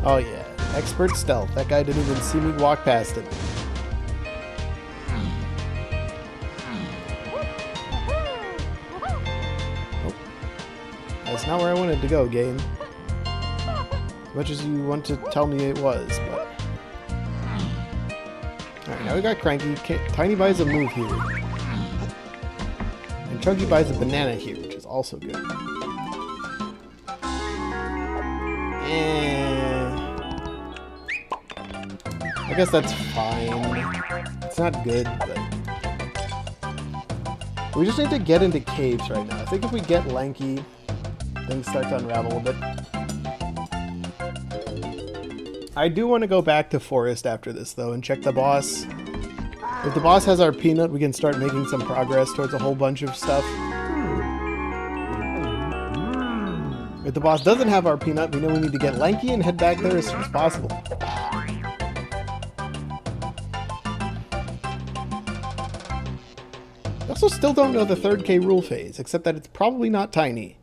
Oh yeah, expert stealth. That guy didn't even see me walk past him. Oh. That's not where I wanted to go, game. As much as you want to tell me it was, but... Alright, now we got Cranky. Tiny buys a move here. And Chunky buys a banana here, which is also good. I guess that's fine. It's not good, but... We just need to get into caves right now. I think if we get Lanky, things start to unravel a bit. I do want to go back to Forest after this, though, and check the boss. If the boss has our peanut, we can start making some progress towards a whole bunch of stuff. If the boss doesn't have our peanut, we know we need to get Lanky and head back there as soon as possible. I also still don't know the 3rd K rule phase, except that it's probably not tiny.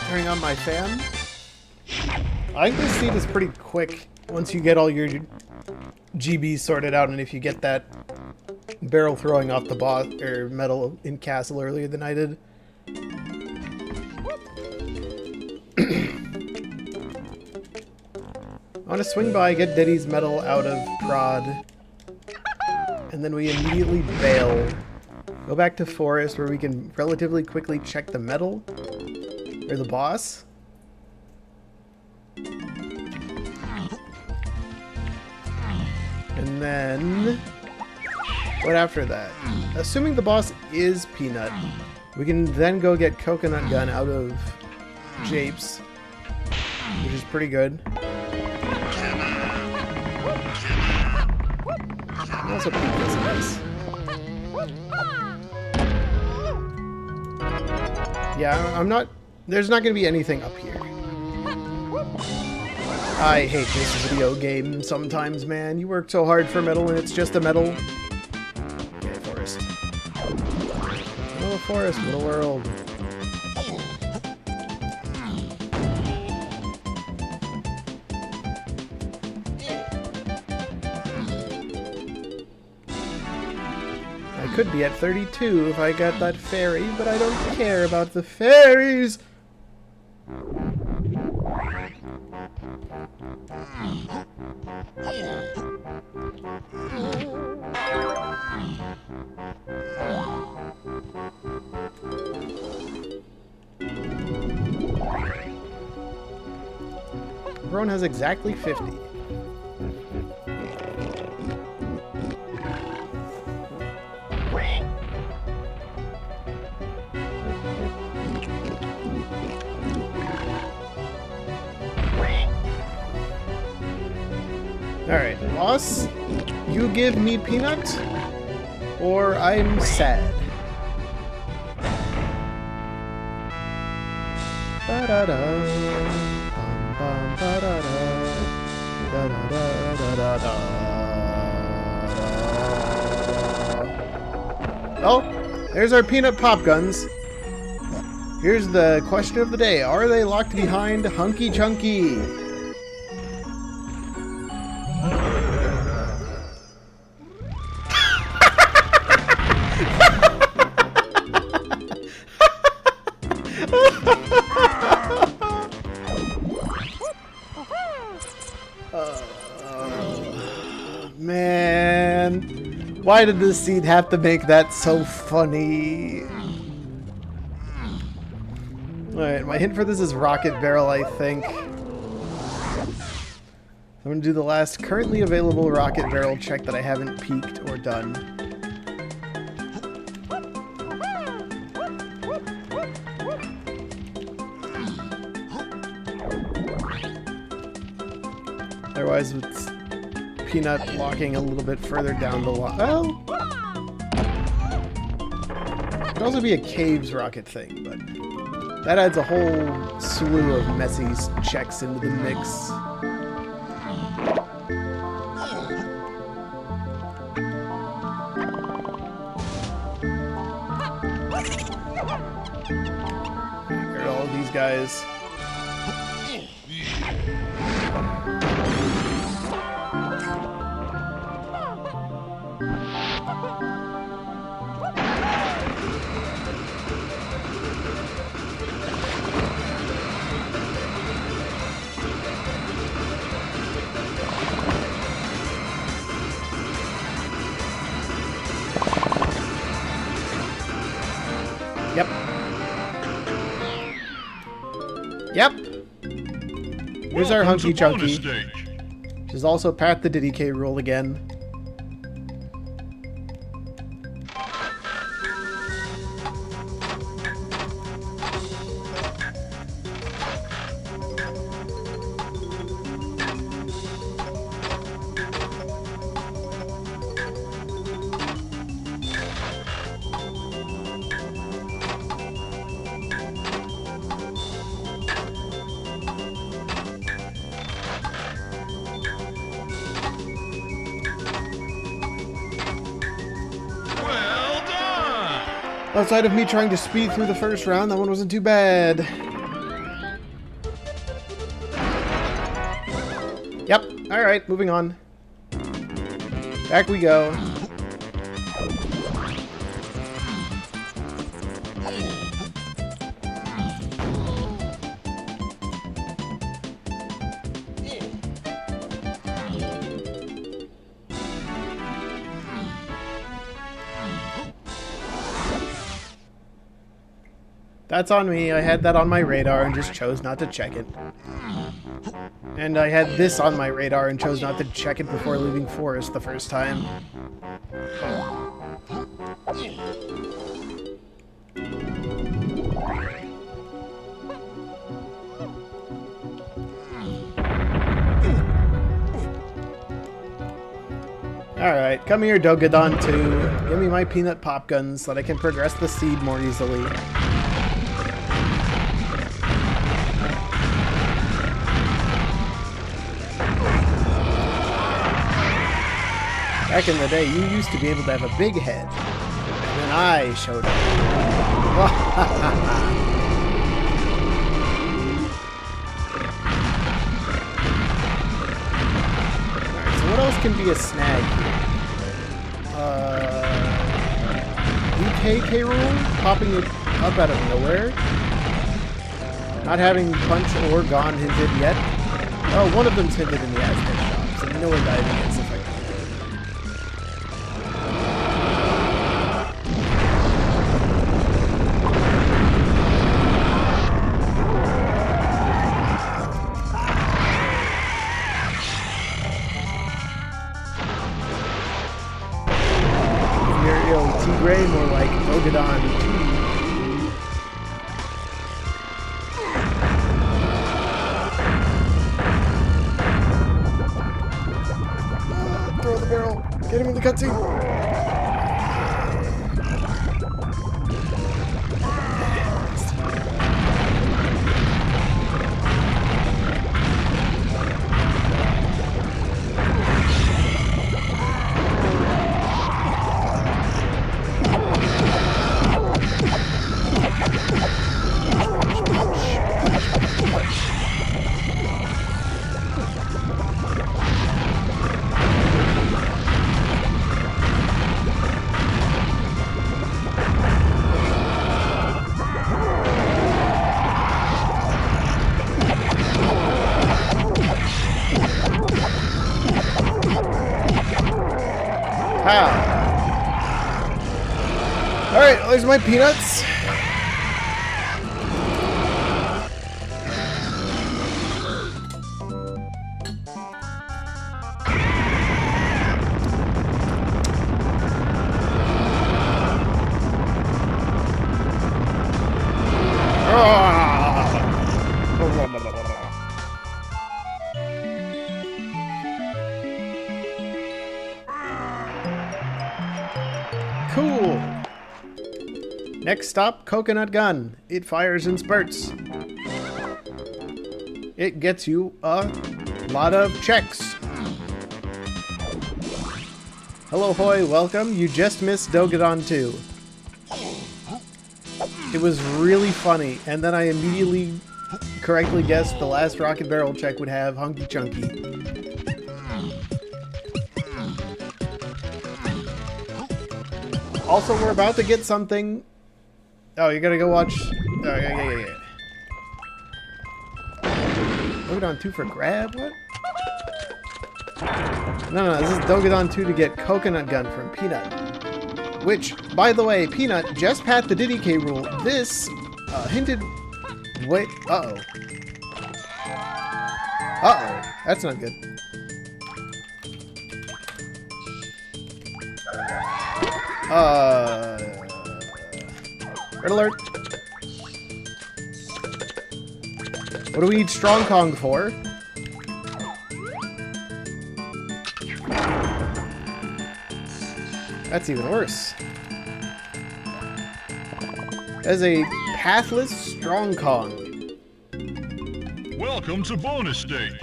Turning on my fan. I think this seed is pretty quick once you get all your GBs sorted out, and if you get that barrel throwing off the boss or metal in castle earlier than I did. I want to swing by, get Diddy's metal out of prod, and then we immediately bail. Go back to Forest where we can relatively quickly check the metal. Or the boss. And then... what after that? Assuming the boss is Peanut, we can then go get Coconut Gun out of Japes, which is pretty good. And also peek this nice. Yeah, I'm not... There's not going to be anything up here. I hate this video game sometimes, man. You work so hard for metal and it's just a metal. Okay, Forest. Little Forest, little world. I could be at 32 if I got that fairy, but I don't care about the fairies! Crone has exactly 50. Alright, boss, you give me peanut, or I'm sad. Ba-da-da, bum, bum, ba-da-da, da-da-da-da-da-da. Oh, there's our peanut pop guns. Here's the question of the day. Are they locked behind Hunky Chunky? Man, why did this seed have to make that so funny? Alright, my hint for this is rocket barrel, I think. I'm going to do the last currently available rocket barrel check that I haven't peeked or done. Otherwise, it's Peanut locking a little bit further down the line. Oh! It could also be a caves rocket thing, but that adds a whole slew of messy checks into the mix. Get all of these guys. Yep. Yep. Here's our Hunky Chunky. Which is also Pat the Diddy K rule again. Outside of me trying to speed through the first round, that one wasn't too bad. Yep, alright, moving on. Back we go. That's on me. I had that on my radar and just chose not to check it. And I had this on my radar and chose not to check it before leaving Forest the first time. Alright, come here, Dogadon 2. Give me my peanut pop guns so that I can progress the seed more easily. Back in the day, you used to be able to have a big head. And then I showed up. Alright, so what else can be a snag here? DKK rule? Popping it up out of nowhere? Not having Punch or Gone hinted yet? Oh, one of them's hinted in the Aztec shop, so you know where diving is if I can. Gray, more like Ogadon 2. Throw the barrel. Get him in the cutscene. Alright, there's my peanuts. Cool. Next stop, Coconut Gun. It fires in spurts. It gets you a lot of checks. Hello, Hoy, welcome. You just missed Dogadon 2. It was really funny, and then I immediately correctly guessed the last Rocket Barrel check would have Hunky Chunky. Also, we're about to get something. Oh, you gotta go watch. Oh, yeah. Dogadon 2 for grab? What? No, this is Dogadon 2 to get Coconut Gun from Peanut. Which, by the way, Peanut just passed the Diddy K rule. This hinted. Wait. Uh-oh. Uh-oh. That's not good. Red alert. What do we need Strong Kong for? That's even worse. As a pathless Strong Kong. Welcome to bonus stage.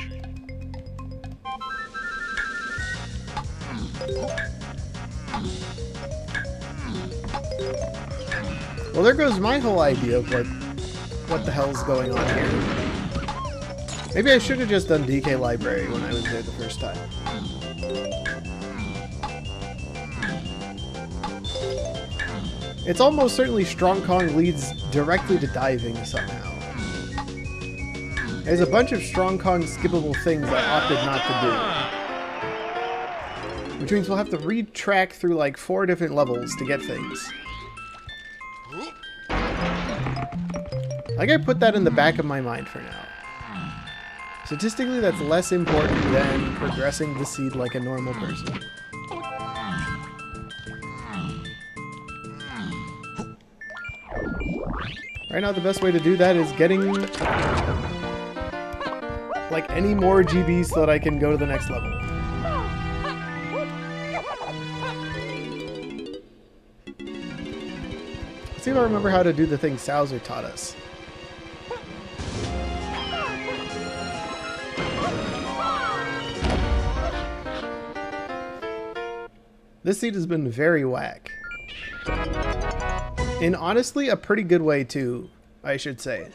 Well, there goes my whole idea of what the hell's going on here. Maybe I should have just done DK Library when I was there the first time. It's almost certainly Strong Kong leads directly to diving somehow. There's a bunch of Strong Kong skippable things I opted not to do. Which means we'll have to retrack through like 4 different levels to get things. I gotta put that in the back of my mind for now. Statistically, that's less important than progressing the seed like a normal person. Right now, the best way to do that is getting like any more GBs so that I can go to the next level. Let's see if I remember how to do the thing Sowser taught us. This seed has been very whack. In honestly a pretty good way too, I should say.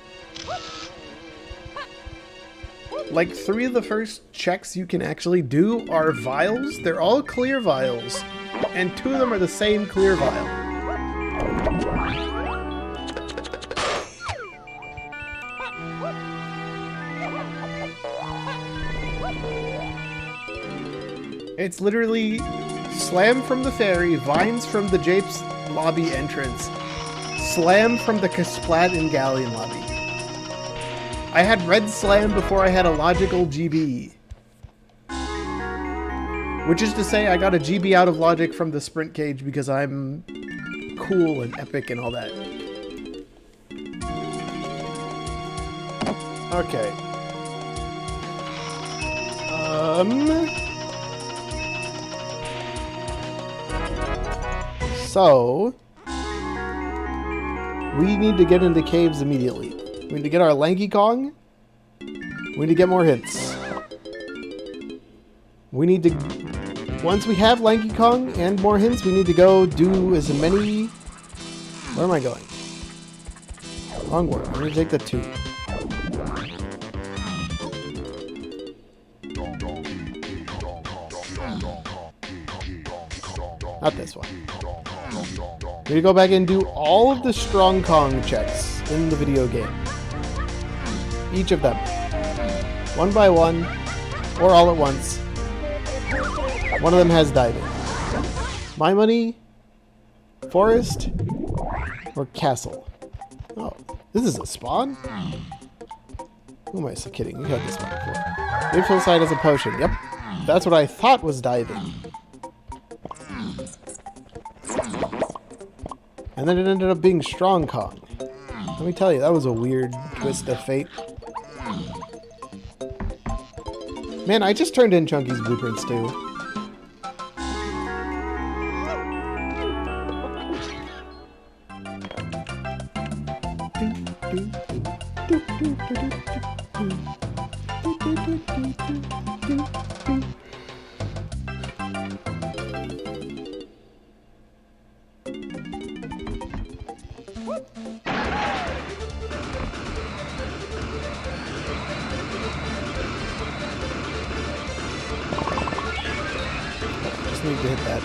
Like 3 of the first checks you can actually do are vials. They're all clear vials, and 2 of them are the same clear vial. It's literally slam from the ferry, vines from the Japes lobby entrance, slam from the Kasplat and Galleon lobby. I had red slam before I had a logical GB. Which is to say I got a GB out of logic from the sprint cage because I'm cool and epic and all that. Okay. So we need to get into caves immediately. We need to get our Lanky Kong. We need to get more hints. We need to... Once we have Lanky Kong and more hints, we need to go do as many... Where am I going? Wrong word. I'm going to take the 2. Not this one. We need to go back and do all of the Strong Kong checks in the video game. Each of them. One by one, or all at once. One of them has diving. My money, forest, or castle. Oh, this is a spawn? Who am I so kidding? We had this one before. Neutral side has a potion. Yep. That's what I thought was diving. And then it ended up being Strong Kong. Let me tell you, that was a weird twist of fate. Man, I just turned in Chunky's blueprints too. Just need to hit that.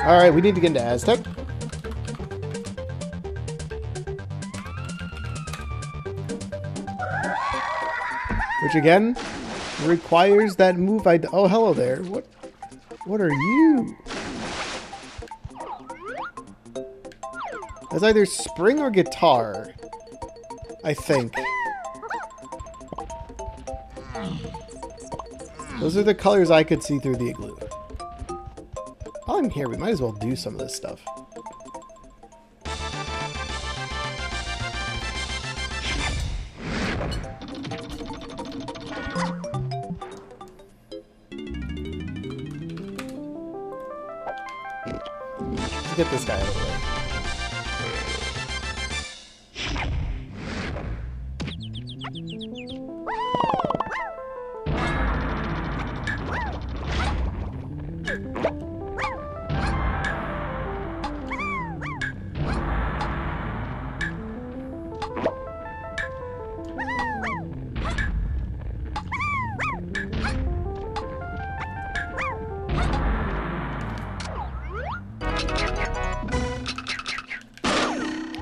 Alright, we need to get into Aztec. Which again requires that move I... Oh, hello there. What are you? That's either spring or guitar, I think. Those are the colors I could see through the igloo. While I'm here, we might as well do some of this stuff. Let's get this guy out of the way.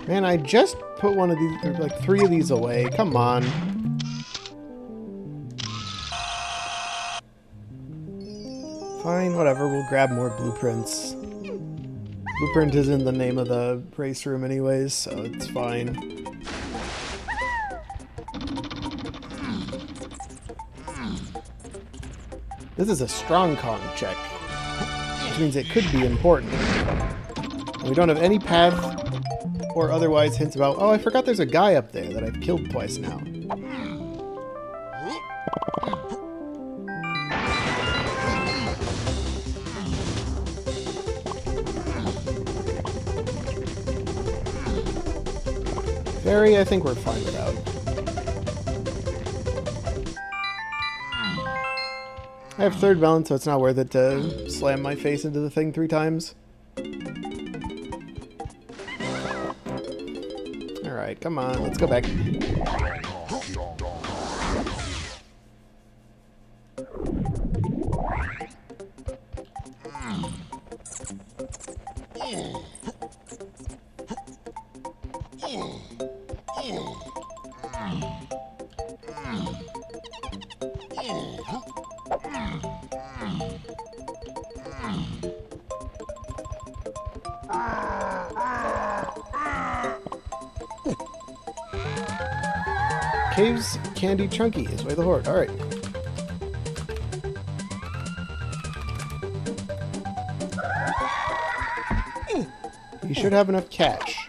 Man, I just put one of these, or like 3 of these away. Come on. Fine, whatever. We'll grab more blueprints. Blueprint is in the name of the race room anyways, so it's fine. This is a Strong Kong check, which means it could be important. And we don't have any path or otherwise hints about... Oh, I forgot there's a guy up there that I've killed twice now. Fairy, I think we're fine without. I have 3rd balance, so it's not worth it to slam my face into the thing 3 times. Alright, come on, let's go back. Caves, Candy, Chunky is way the horde. Alright. You should have enough cash.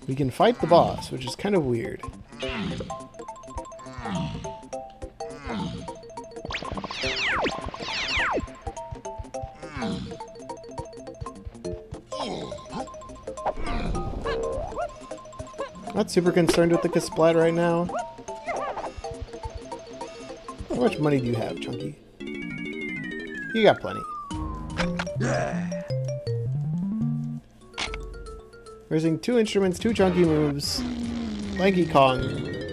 We can fight the boss, which is kind of weird. Not super concerned with the Kasplat right now. How much money do you have, Chunky? You got plenty. We're using 2 instruments, 2 Chunky moves, Lanky Kong,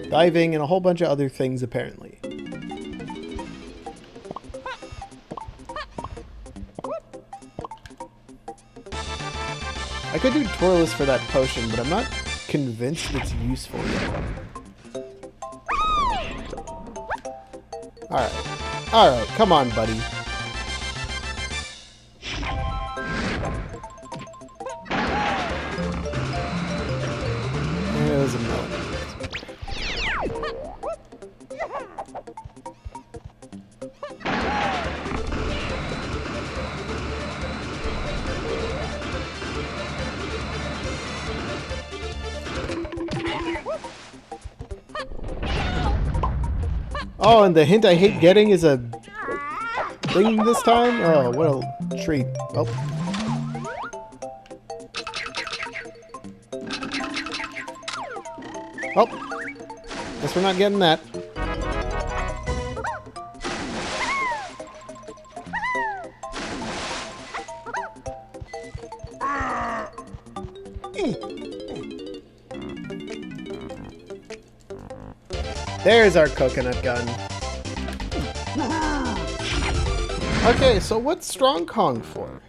diving, and a whole bunch of other things, apparently. I could do Twirless for that potion, but I'm not convinced it's useful yet. Alright. Alright, come on, buddy. It was a melon. Oh, and the hint I hate getting is a thing this time? Oh, what a treat. Oh. Oh. Guess we're not getting that. There's our coconut gun. Okay, so what's Strong Kong for?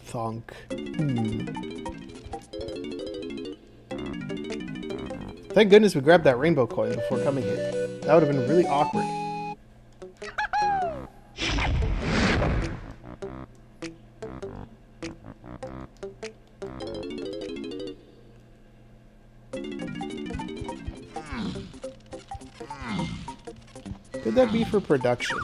Thonk. Thank goodness we grabbed that rainbow coin before coming here. That would have been really awkward. Could that be for production?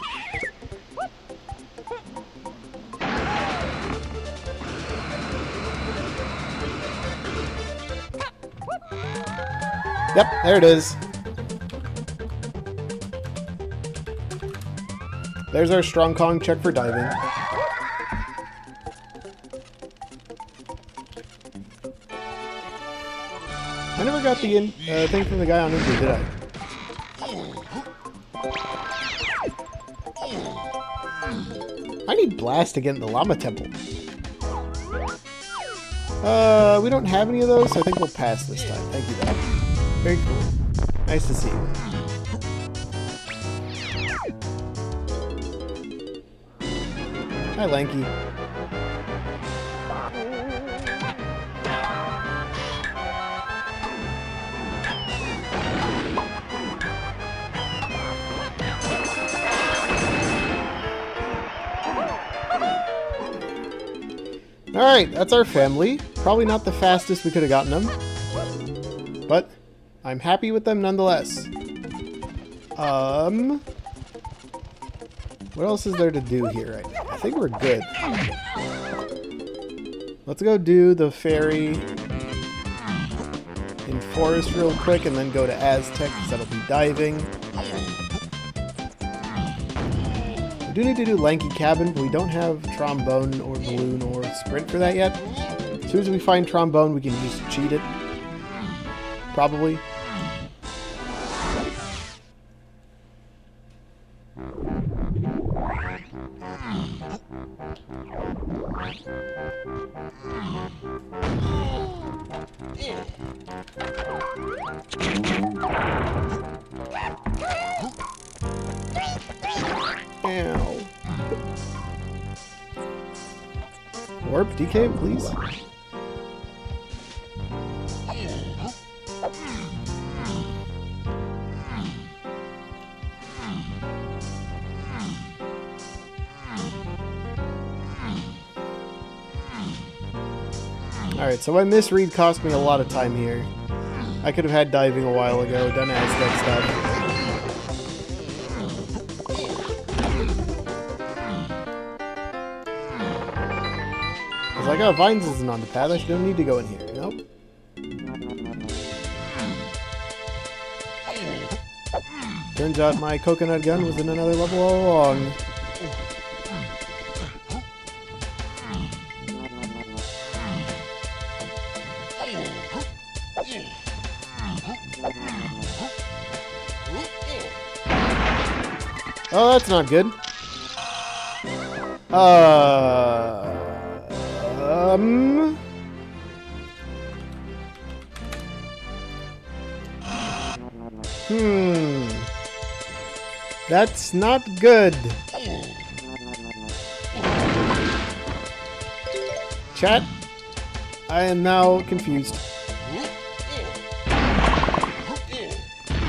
Yep, there it is. There's our Strong Kong check for diving. I never got the thing from the guy on India, did I? I need Blast to get in the Llama Temple. We don't have any of those, so I think we'll pass this time. Thank you, though. Very cool. Nice to see you. Hi, Lanky. Alright, that's our family. Probably not the fastest we could have gotten them. But I'm happy with them nonetheless. What else is there to do here right now? I think we're good. Let's go do the ferry in Forest real quick and then go to Aztec because that'll be diving. We do need to do Lanky Cabin, but we don't have Trombone or Balloon or Sprint for that yet. As soon as we find Trombone, we can just cheat it. Probably. Ow. Warp, DK, please. Alright, so my misread cost me a lot of time here. I could have had diving a while ago, done Aztec stuff. I was like, oh, Vines isn't on the path, I don't need to go in here. Nope. Turns out my coconut gun was in another level all along. Oh, that's not good. That's not good. Chat, I am now confused.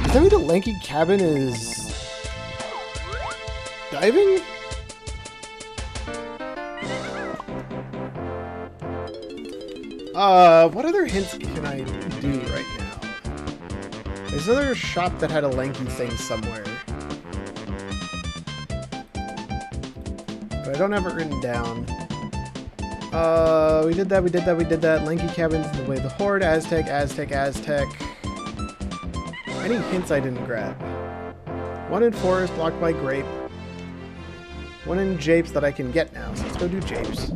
Does that mean the lanky cabin is diving? What other hints can I do right now? There's another shop that had a lanky thing somewhere. But I don't have it written down. We did that. Lanky cabin's the way the Horde, Aztec. Any hints I didn't grab? One in Forest, blocked by Grape. One in Japes that I can get now, so let's go do Japes.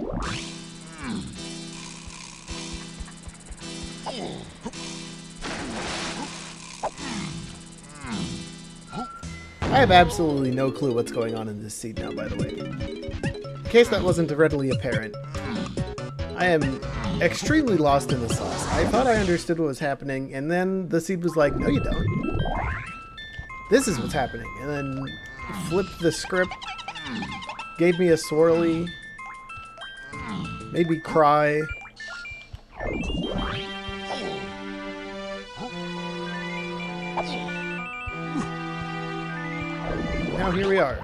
I have absolutely no clue what's going on in this seed now, by the way. In case that wasn't readily apparent. I am extremely lost in the sauce. I thought I understood what was happening, and then the seed was like, no you don't. This is what's happening. And then flipped the script, gave me a swirly, made me cry. Now here we are.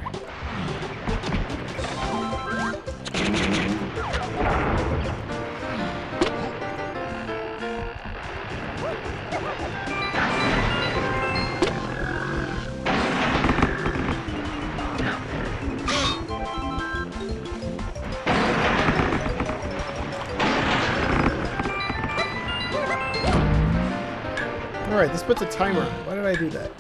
Alright, this puts a timer. Why did I do that?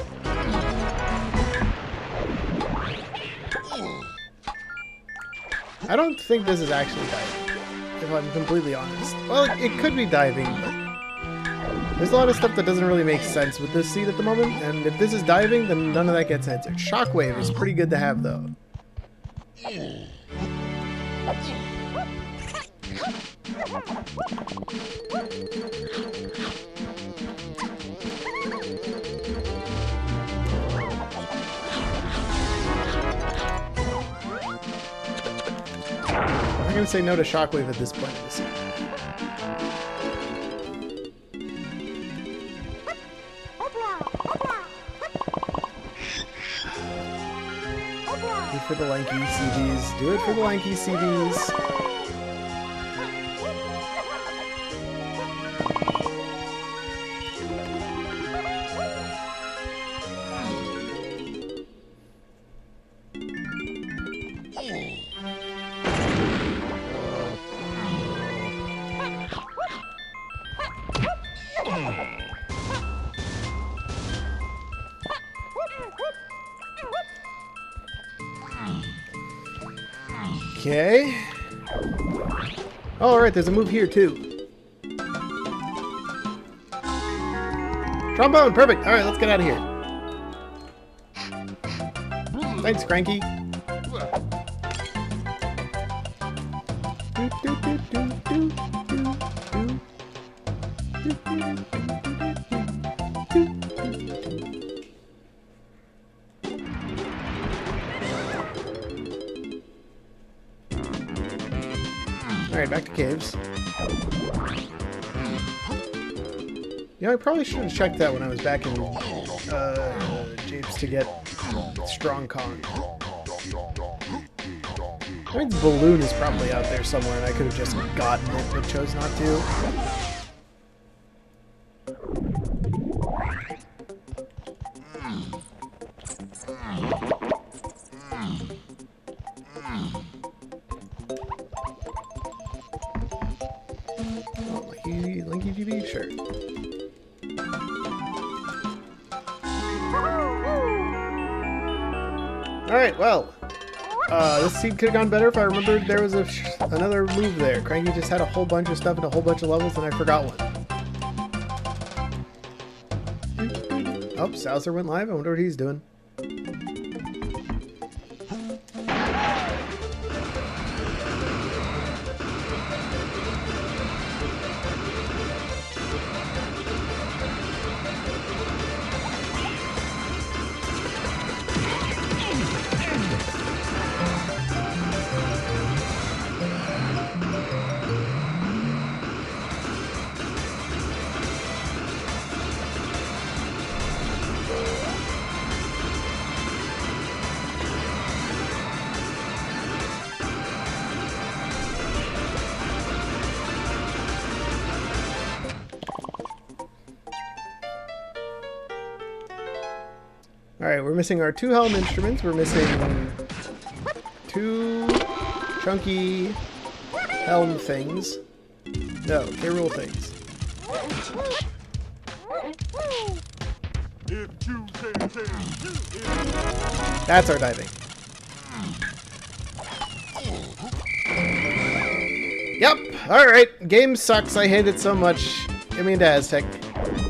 I don't think this is actually diving, if I'm completely honest. Well, it could be diving, but there's a lot of stuff that doesn't really make sense with this seed at the moment, and if this is diving, then none of that gets answered. Shockwave is pretty good to have, though. I'm gonna say no to Shockwave at this point in the season. Do it for the lanky CDs. Do it for the lanky CDs. Okay. Oh, alright, there's a move here too. Trombone, perfect. Alright, let's get out of here. Thanks, Cranky. Alright, back to caves. Yeah, I probably should have checked that when I was back in Japes to get strong con. That means balloon is probably out there somewhere, and I could have just gotten it, but chose not to. Oh, Linky GB, sure. Alright, well. This scene could have gone better if I remembered there was another move there. Cranky just had a whole bunch of stuff and a whole bunch of levels, and I forgot one. Oh, Souser went live. I wonder what he's doing. Alright, we're missing our 2 helm instruments. We're missing 2 chunky helm things. No, K-Rool things. That's our diving. Yep, alright. Game sucks. I hate it so much. Get me into Aztec.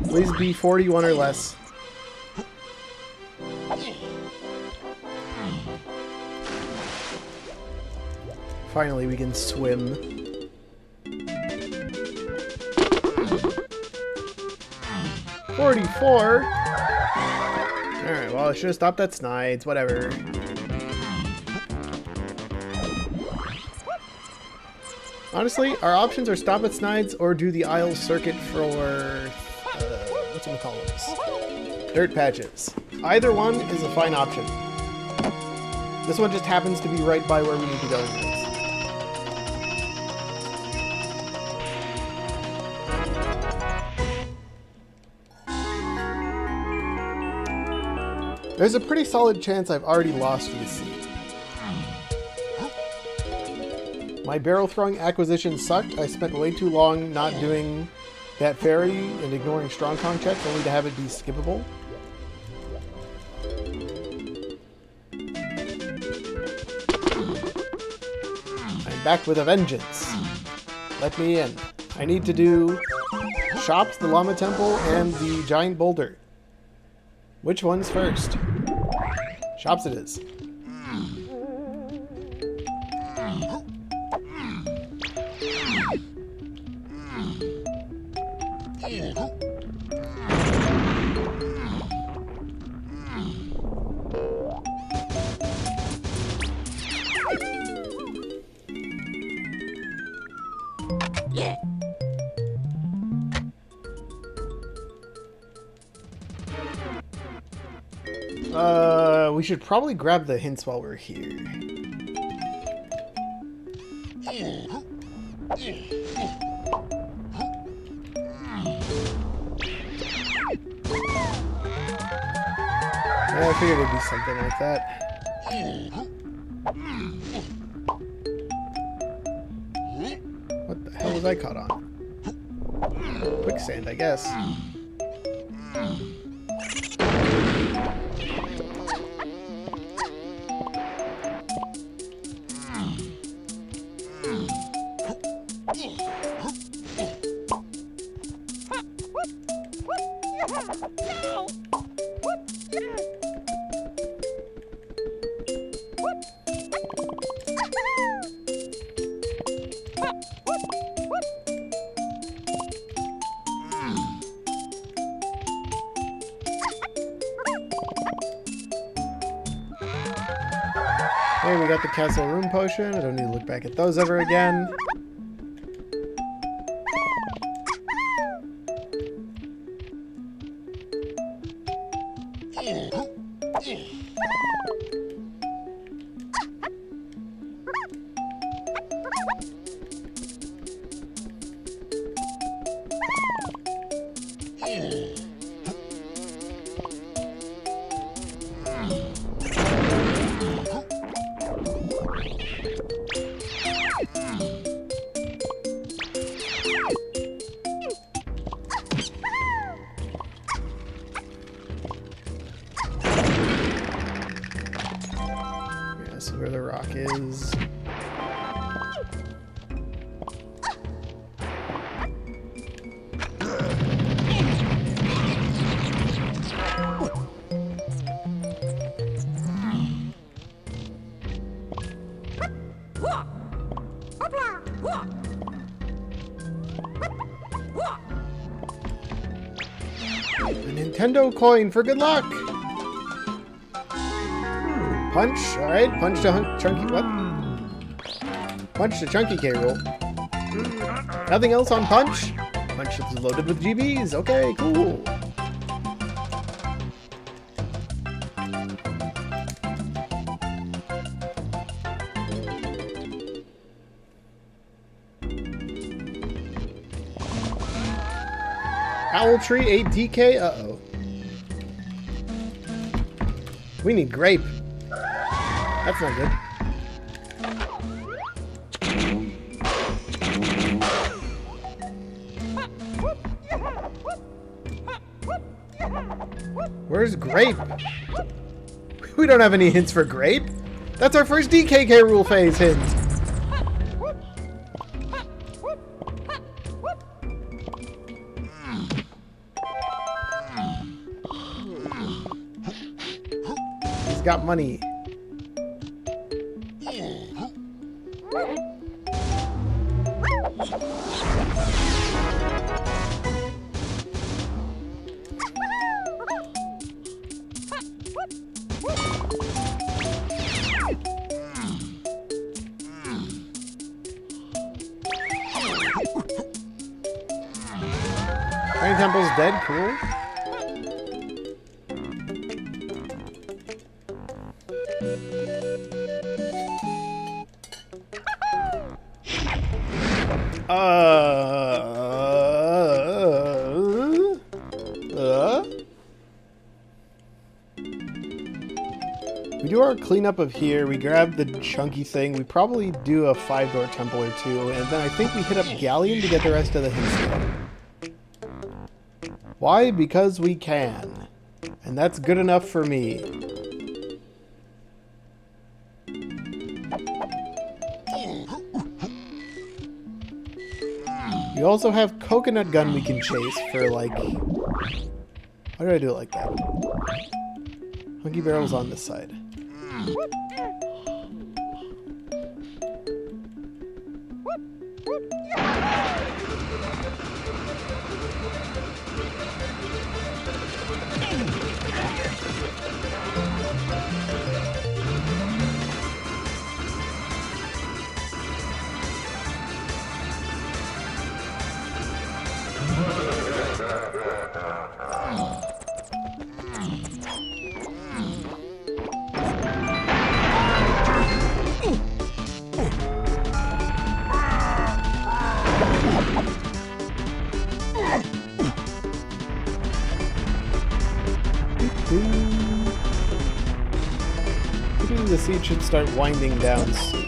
Please be 41 or less. Finally, we can swim. $44? Alright, well, I should have stopped at Snides, whatever. Honestly, our options are stop at Snides or do the Isle circuit for, whatchamacallits? Dirt patches. Either one is a fine option. This one just happens to be right by where we need to go. There's a pretty solid chance I've already lost this scene. My barrel throwing acquisition sucked. I spent way too long not doing that fairy and ignoring strong Kong checks only to have it be skippable. I'm back with a vengeance. Let me in. I need to do Shops, the Llama Temple, and the Giant Boulder. Which one's first? Shops it is. We should probably grab the hints while we're here. Yeah, I figured it'd be something like that. What the hell was I caught on? Quicksand, I guess. Hey, we got the Castle Room Potion. I don't need to look back at those ever again. is... a Nintendo coin for good luck! Punch, alright. Punch to Chunky, what? Punch to Chunky K. Rool. Nothing else on Punch? Punch is loaded with GBs, okay, cool. Owl Tree, 8 DK, uh-oh. We need grape. That's not good. Where's grape? We don't have any hints for grape. That's our first DKK rule phase hint. He's got money. Tiny Temple's dead, cool. We do our cleanup of here, we grab the chunky thing, we probably do a 5-door temple or two, and then I think we hit up Galleon to get the rest of the hints. Why? Because we can. And that's good enough for me. You also have Coconut Gun we can chase for, like... Why did I do it like that? Hunky Barrel's on this side. Maybe the siege should start winding down soon.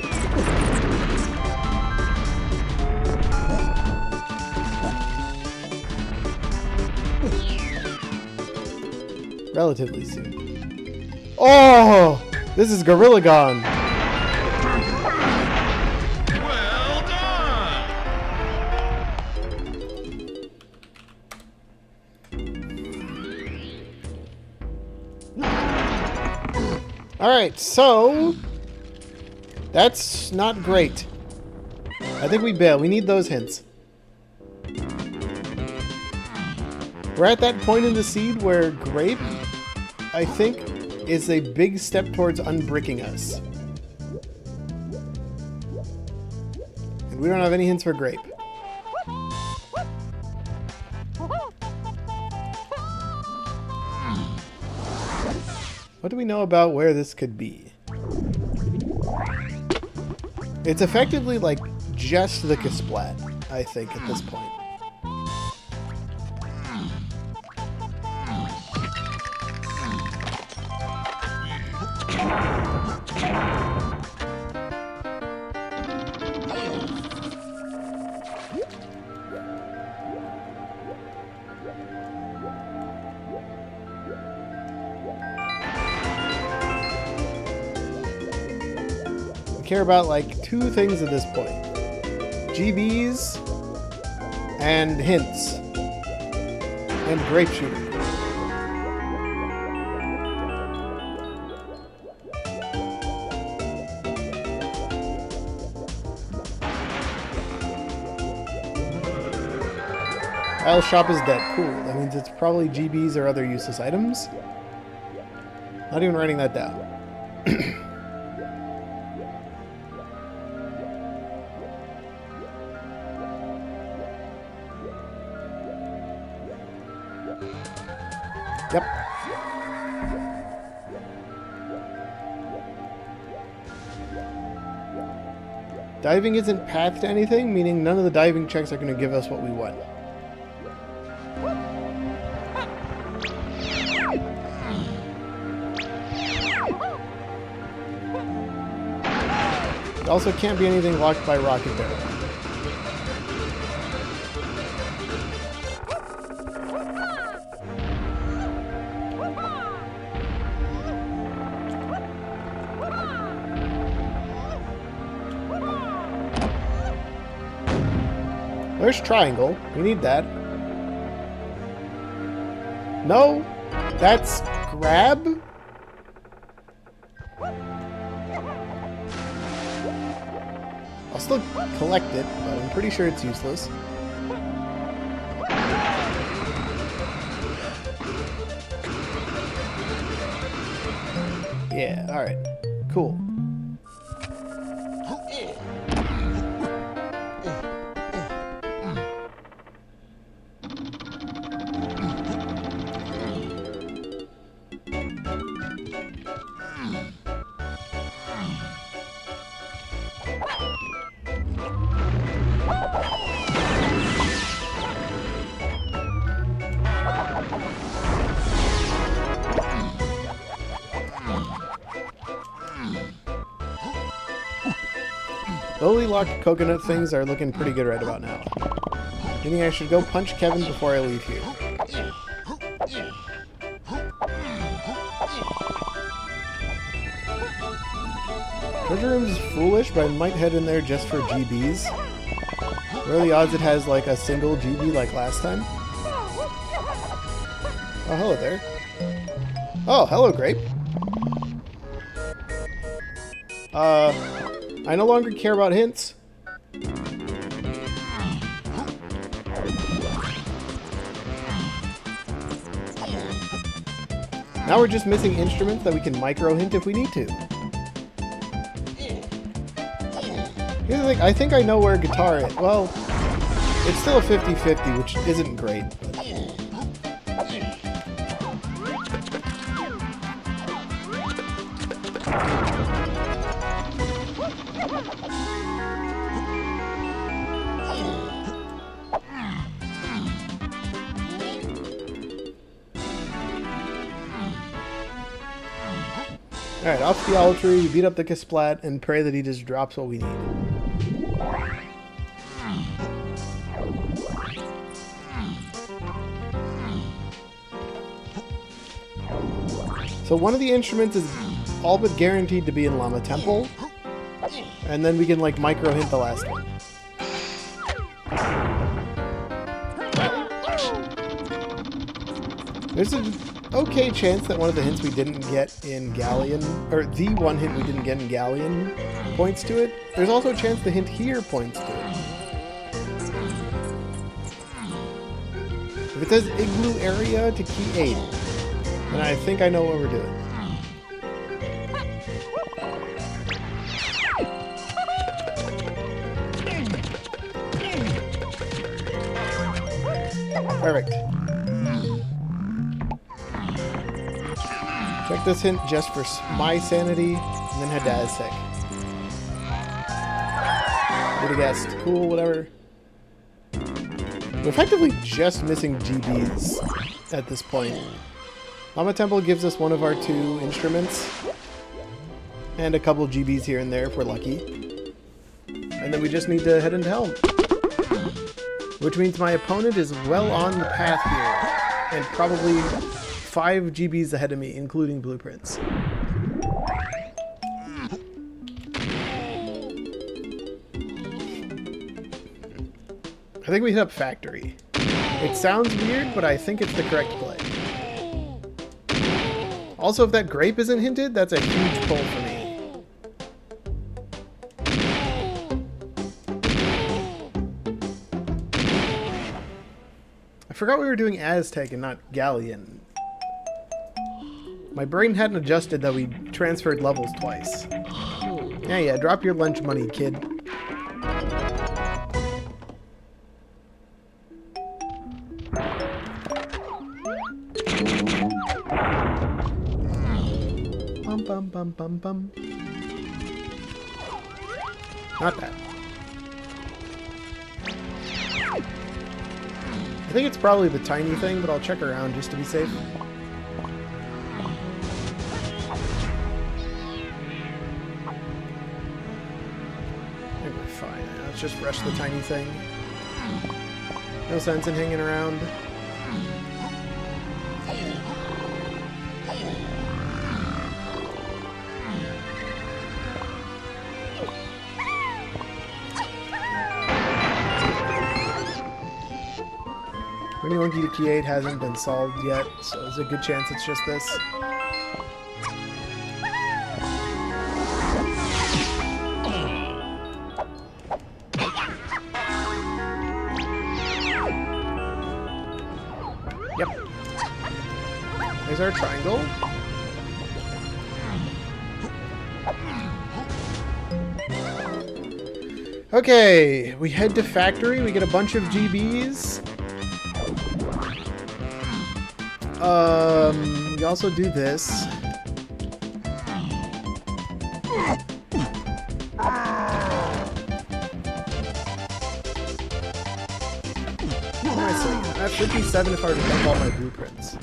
Relatively soon. Oh! This is Gorilla Gone! Well done! Alright, so... That's not great. I think we bail. We need those hints. We're at that point in the seed where grape, I think, is a big step towards unbricking us. And we don't have any hints for grape. What do we know about where this could be? It's effectively like just the Kasplat, I think, at this point. care about like two things at this point. GBs and hints. And grape shooting. Kyle's shop is dead. Cool. That means it's probably GBs or other useless items. Not even writing that down. Yep. Diving isn't path to anything, meaning none of the diving checks are going to give us what we want. It also can't be anything locked by rocket barrel. There's triangle. We need that. No, that's grab. I'll still collect it, but I'm pretty sure it's useless. Yeah, alright. Cool. Lowly locked coconut things are looking pretty good right about now. Meaning I should go punch Kevin before I leave here. Treasure Rooms is foolish, but I might head in there just for GBs. What are the odds it has like a single GB like last time? Oh, hello there. Oh, hello, Grape. I no longer care about hints. Now we're just missing instruments that we can micro hint if we need to. Here's the thing, I think I know where guitar is. Well, it's still a 50-50, which isn't great. But... Alright, off the owl tree, we beat up the Kasplat, and pray that he just drops what we need. So one of the instruments is all but guaranteed to be in Llama Temple, and then we can like micro hint the last one. There's an okay chance that one of the hints we didn't get in Galleon, or the one hint we didn't get in Galleon, points to it. There's also a chance the hint here points to it. If it says Igloo Area to key 8, then I think I know what we're doing. Perfect. Check this hint just for my sanity, and then head to Aztec. Would have guessed. Cool, whatever. We're effectively just missing GBs at this point. Llama Temple gives us one of our two instruments, and a couple GBs here and there if we're lucky. And then we just need to head into Helm. Which means my opponent is well on the path here, and probably 5 GBs ahead of me, including blueprints. I think we hit up factory. It sounds weird, but I think it's the correct play. Also, if that grape isn't hinted, that's a huge pull for me. I forgot we were doing Aztec and not Galleon. My brain hadn't adjusted that we transferred levels twice. Yeah, drop your lunch money, kid. Bum bum bum bum bum. Not that. I think it's probably the tiny thing, but I'll check around just to be safe. I think we're fine. Let's just rush the tiny thing. No sense in hanging around. Running Monkey to Key 8 hasn't been solved yet, so there's a good chance it's just this. Yep. There's our triangle. Okay, we head to factory, we get a bunch of GBs. We also do this. What am I saying? I have 57 if I were to dump all my blueprints.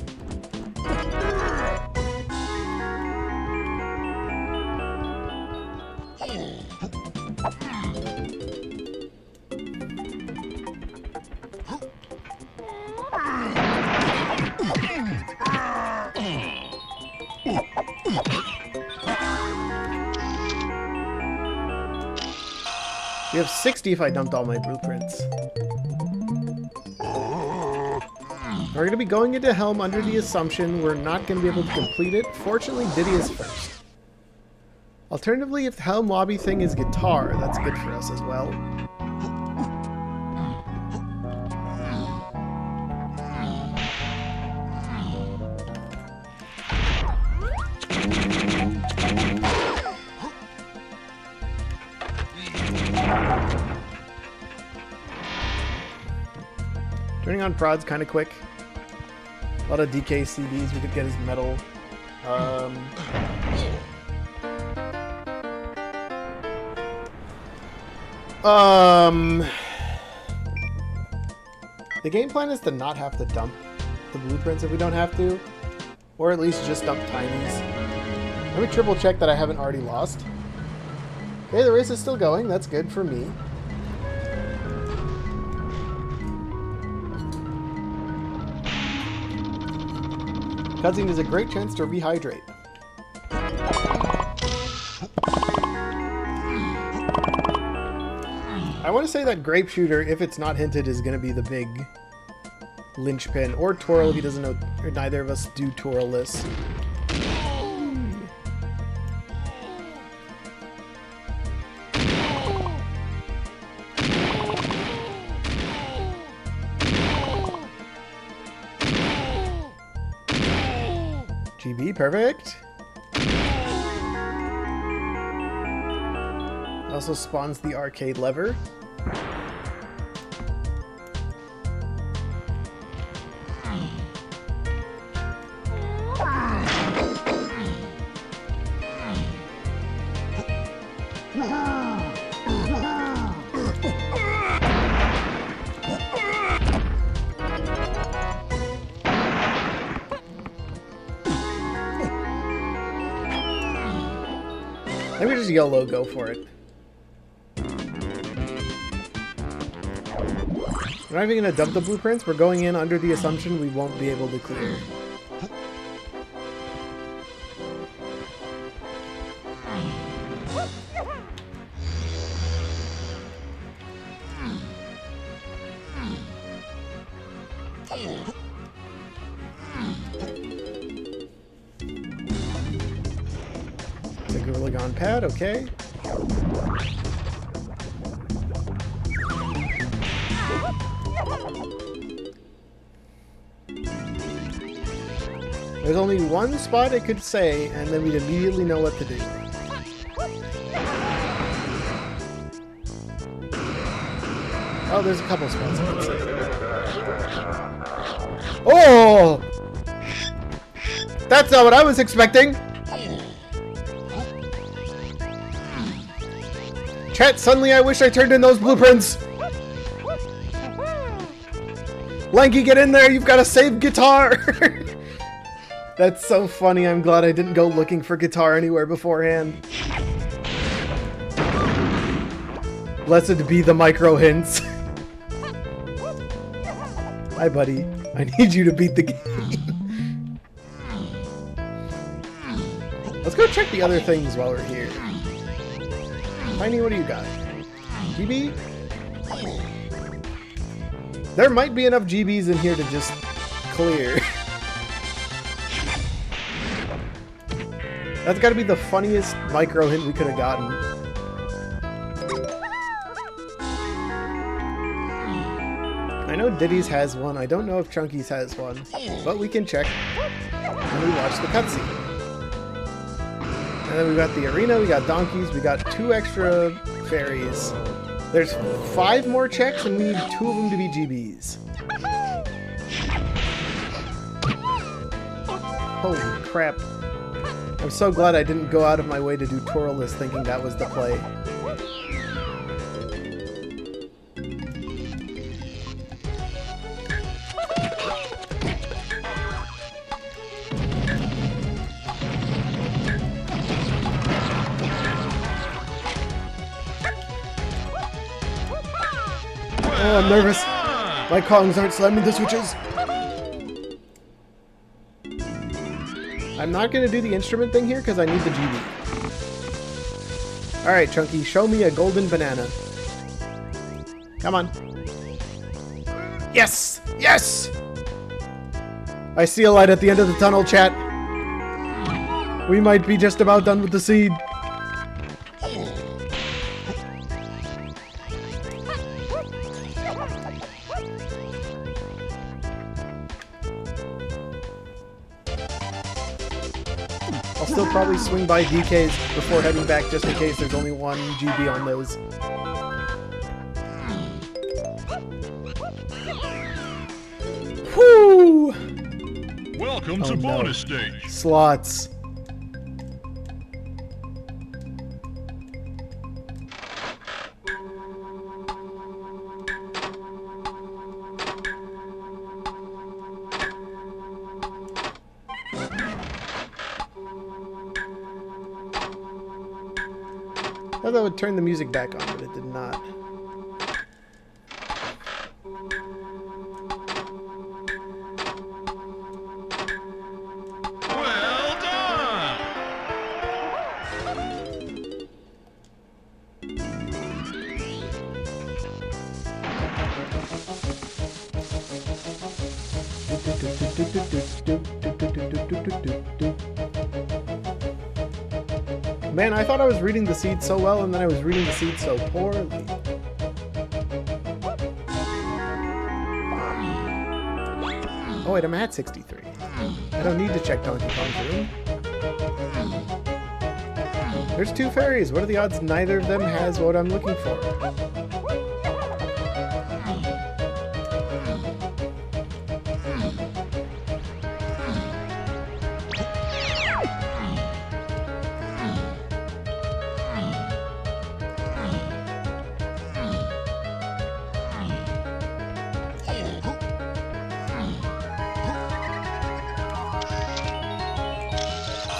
We have 60 if I dumped all my blueprints. We're going to be going into Helm under the assumption we're not going to be able to complete it. Fortunately, Diddy is first. Alternatively, if the Helm lobby thing is guitar, that's good for us as well. Turning on prod's kind of quick. A lot of DK CDs we could get his metal. The game plan is to not have to dump the blueprints if we don't have to. Or at least just dump tinies. Let me triple check that I haven't already lost. Okay, the race is still going. That's good for me. Cutscene is a great chance to rehydrate. I want to say that Grape Shooter, if it's not hinted, is going to be the big linchpin. Or Twirl if he doesn't know, or neither of us do Twirl-less. GB, perfect. Also spawns the arcade lever. Maybe just YOLO, go for it. We're not even going to dump the blueprints. We're going in under the assumption we won't be able to clear. The Gorilla pad, okay. There's only one spot I could say, and then we'd immediately know what to do. Oh, there's a couple spots I could say. Oh! That's not what I was expecting! Chat, suddenly I wish I turned in those blueprints! Lanky, get in there! You've got to save guitar! That's so funny. I'm glad I didn't go looking for guitar anywhere beforehand. Blessed be the micro hints. Hi, buddy. I need you to beat the game. Let's go check the other things while we're here. Tiny, what do you got? GB? There might be enough GBs in here to just clear. That's gotta be the funniest micro hint we could have gotten. I know Diddy's has one. I don't know if Chunky's has one. But we can check when we watch the cutscene. And then we got the arena, we got donkeys, we got 2 extra fairies. There's 5 more checks and we need 2 of them to be GBs. Holy crap. I'm so glad I didn't go out of my way to do Twirless thinking that was the play. Oh, I'm nervous. My Kongs aren't slamming the switches. I'm not going to do the instrument thing here because I need the GB. Alright, Chunky, show me a golden banana. Come on. Yes! Yes! I see a light at the end of the tunnel, chat. We might be just about done with the seed. I'll still probably swing by DK's before heading back just in case there's only 1 GB on those. Whoo! Welcome to bonus stage. Slots. I thought that would turn the music back on, but it did not. Well done! Man, I thought I was reading the seed so well, and then I was reading the seed so poorly. Oh wait, I'm at 63. I don't need to check Donkey Kong's room. There's 2 fairies. What are the odds neither of them has what I'm looking for?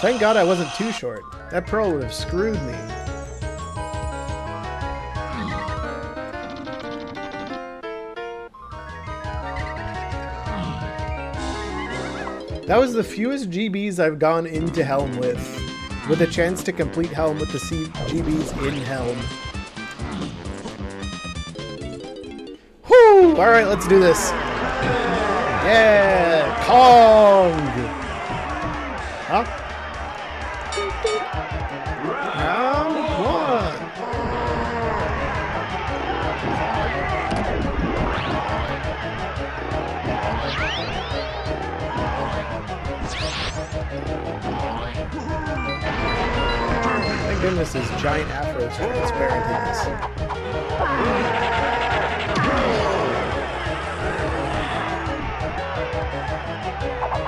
Thank God I wasn't too short. That pearl would have screwed me. That was the fewest GBs I've gone into Helm with a chance to complete Helm with the GBs in Helm. Whoo! Alright, let's do this. Yeah! Kong! Huh? Round one. Thank goodness his giant afro is transparent in this.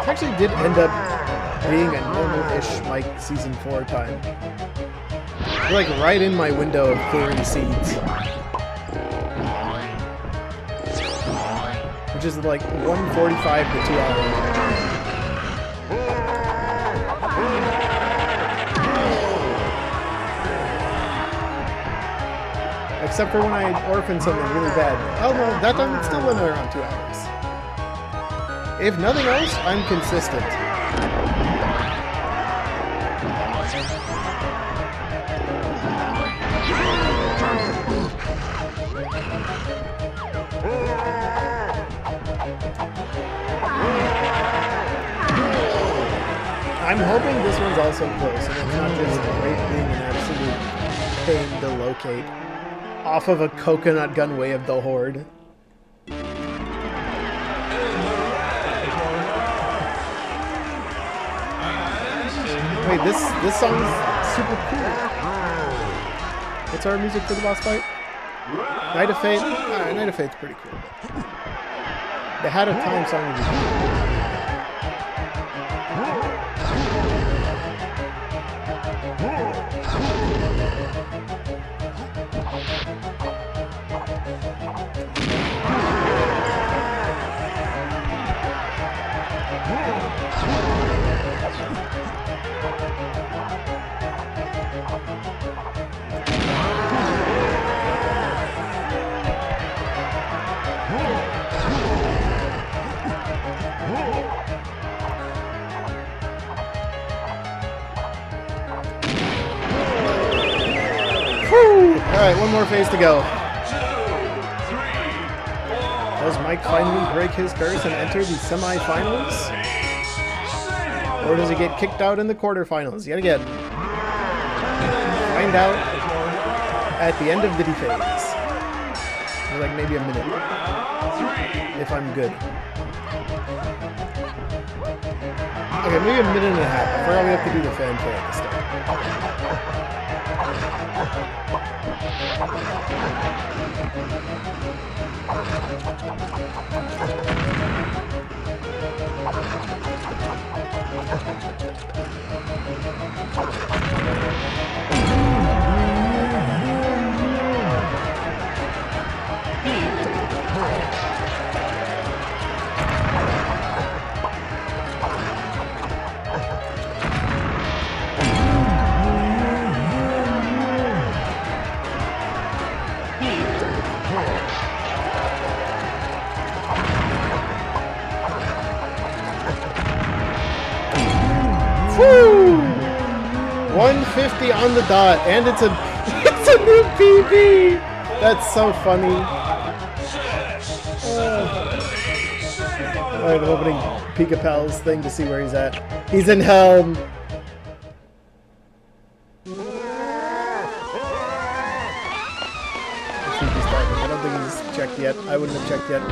It actually did end up being a normal-ish Mike season 4 time. You're like right in my window of clearing seeds. Which is like 1:45 to 2 hours. Except for when I orphaned something really bad. Oh no, that time it still went around 2 hours. If nothing else, I'm consistent. I'm hoping this one's also close, and it's not just great being an absolute pain to locate. Off of a coconut gun way of the horde. Wait, this song's super cool. What's our music for the boss fight? Night of Fate? Alright, Night of Fate's pretty cool. The Hat of Time song would be cool. Alright, one more phase to go. Does Mike finally break his curse and enter the semi-finals? Or does he get kicked out in the quarterfinals yet again? Find out at the end of Diddy phase. Or like maybe a minute. If I'm good. Okay, maybe a minute and a half. I forgot we have to do the fanfare at the start. Woo! 150 on the dot, and it's a new PB. That's so funny. Alright, I'm opening Pika Pal's thing to see where he's at. He's in Helm. I don't think he's checked yet. I wouldn't have checked yet.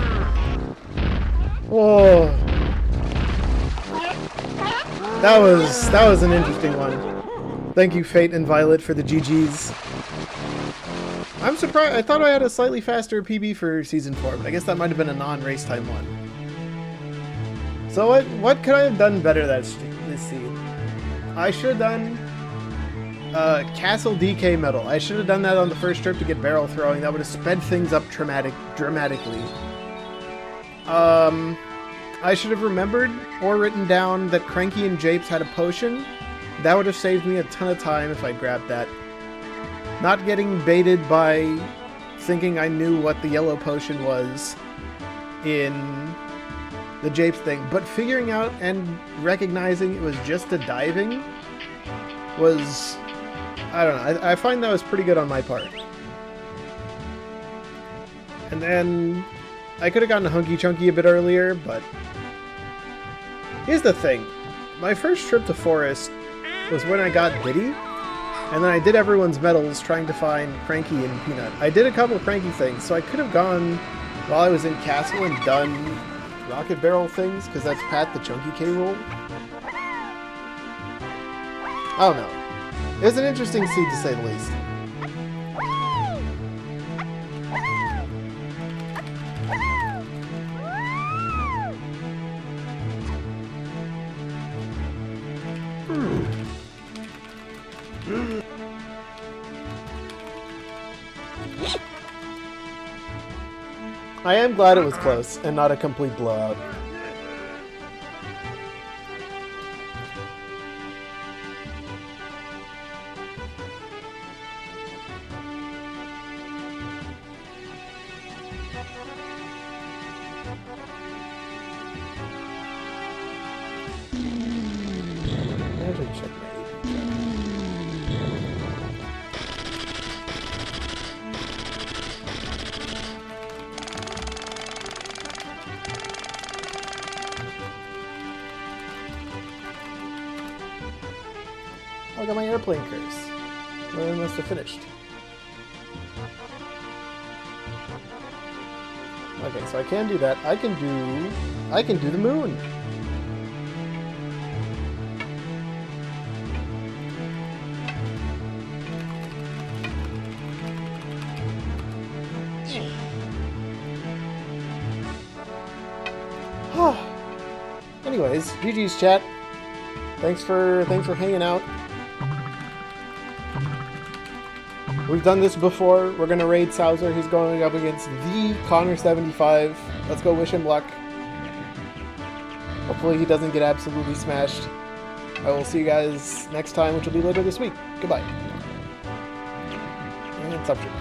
Whoa. That was an interesting one. Thank you, Fate and Violet, for the GGs. I'm surprised. I thought I had a slightly faster PB for Season 4, but I guess that might have been a non-race time one. So what could I have done better this season? I should have done Castle DK Medal. I should have done that on the first trip to get barrel throwing. That would have sped things up dramatically. I should have remembered or written down that Cranky and Japes had a potion. That would have saved me a ton of time if I grabbed that. Not getting baited by thinking I knew what the yellow potion was in the Japes thing, but figuring out and recognizing it was just a diving was, I don't know, I find that was pretty good on my part. And then I could have gotten Hunky Chunky a bit earlier, but here's the thing. My first trip to Forest was when I got Diddy, and then I did everyone's medals trying to find Cranky and Peanut. I did a couple of Cranky things, so I could have gone while I was in Castle and done Rocket Barrel things, because that's Pat the Chunky K rule. I don't know. It was an interesting seed to say the least. I am glad it was close and not a complete blowout. I got my airplane curse. Well, I must have finished. Okay, so I can do that. I can do the moon. Anyways, GG's chat. Thanks for hanging out. We've done this before. We're gonna raid Souser. He's going up against the Connor75. Let's go wish him luck. Hopefully he doesn't get absolutely smashed. I will see you guys next time, which will be later this week. Goodbye. And subject.